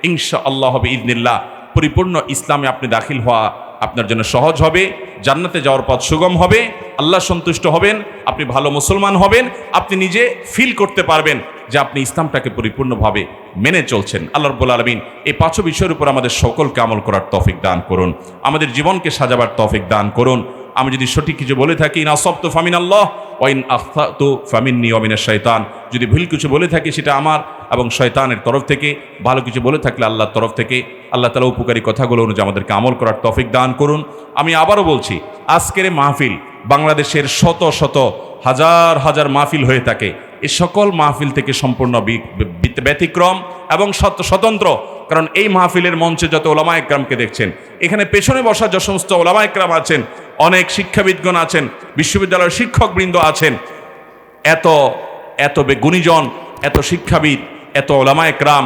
ইনশাআল্লাহ হবে ইذনিল্লাহ পরিপূর্ণ ইসলামে আপনি দাখিল হওয়া আপনার জন্য সহজ হবে, জান্নাতে যাওয়ার পথ সুগম হবে, আল্লাহ সন্তুষ্ট হবেন, আপনি ভালো মুসলমান হবেন। আপনি নিজে ফিল করতে পারবেন যে আপনি ইসলামটাকে পরিপূর্ণভাবে মেনে চলছেন। আল্লাহ রাব্বুল আলামিন এই 5 বিষয়ের উপর আমাদের সকলকে আমল করার তৌফিক দান করুন, আমাদের জীবনকে সাজাবার তৌফিক দান করুন। আমি যদি সঠিক কিছু বলে থাকি, ইন আসাবতু ফামিনাল্লাহ ওয়া ইন আখতাতু ফামিন্নী ওয়া মিনাশ শাইতান, যদি ভুল কিছু বলে থাকি সেটা আমার এবং শয়তানের তরফ থেকে, ভালো কিছু বলে থাকলে আল্লাহর তরফ থেকে। আল্লাহ তাআলা উপকারী কথাগুলো অনুযায়ী আমাদেরকে আমল করার তৌফিক দান করুন। আমি আবারও বলছি, আজকের এই মাহফিল বাংলাদেশের শত শত হাজার হাজার মাহফিল হয়ে থাকে, এই সকল মাহফিল থেকে সম্পূর্ণ ব্যতিক্রম এবং স্বতন্ত্র। কারণ এই মাহফিলের মঞ্চে যত ওলামা একরামকে দেখছেন, এখানে পেছনে বসা যে সমস্ত ওলামা একরাম আছেন, অনেক শিক্ষাবিদগণ আছেন, বিশ্ববিদ্যালয়ের শিক্ষকবৃন্দ আছেন, এত এত গুণীজন, এত শিক্ষাবিদ, এত ওলামা একরাম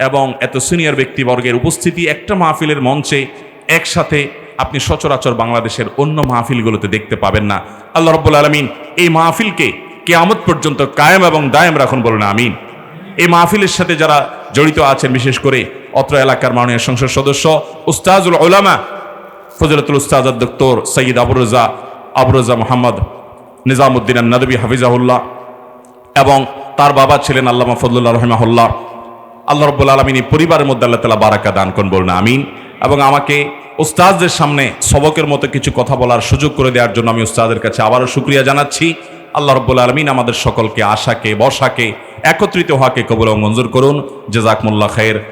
এবং এত সিনিয়র ব্যক্তিবর্গের উপস্থিতি একটা মাহফিলের মঞ্চে একসাথে আপনি সচরাচর বাংলাদেশের অন্য মাহফিলগুলোতে দেখতে পাবেন না। আল্লাহ রাব্বুল আলামিন এই মাহফিলকে কিয়ামত পর্যন্ত কায়েম এবং দায়েম রাখুন, বলুন আমিন। এই মাহফিলের সাথে যারা জড়িত আছেন, বিশেষ করে অত্র এলাকার মাননীয় সংসদ সদস্য উস্তাজুল উলামা ফজিলাতুল উস্তাজ ডক্টর সৈয়দ আবু রাজা মোহাম্মদ নিজামুদ্দিন আন-নাদবী হাফিজাহুল্লাহ এবং তার বাবা ছিলেন আল্লামা ফজলুল্লাহ রাহিমাহুল্লাহ, আল্লাহ রাব্বুল আলামিন এই পরিবারের মধ্যে আল্লাহ তাআলা বারাকা দান করুন, বলুন আমিন। এবং আমাকে উস্তাদদের সামনে সবকের মতো কিছু কথা বলার সুযোগ করে দেওয়ার জন্য আমি উস্তাদের কাছে আবারও শুকরিয়া জানাচ্ছি। আল্লাহ রাব্বুল আলামিন আমাদের সকলকে আশাকে বসাকে একত্রিত হওয়াকে কবুল ও মঞ্জুর করুন। জাযাকুমুল্লাহ খাইর।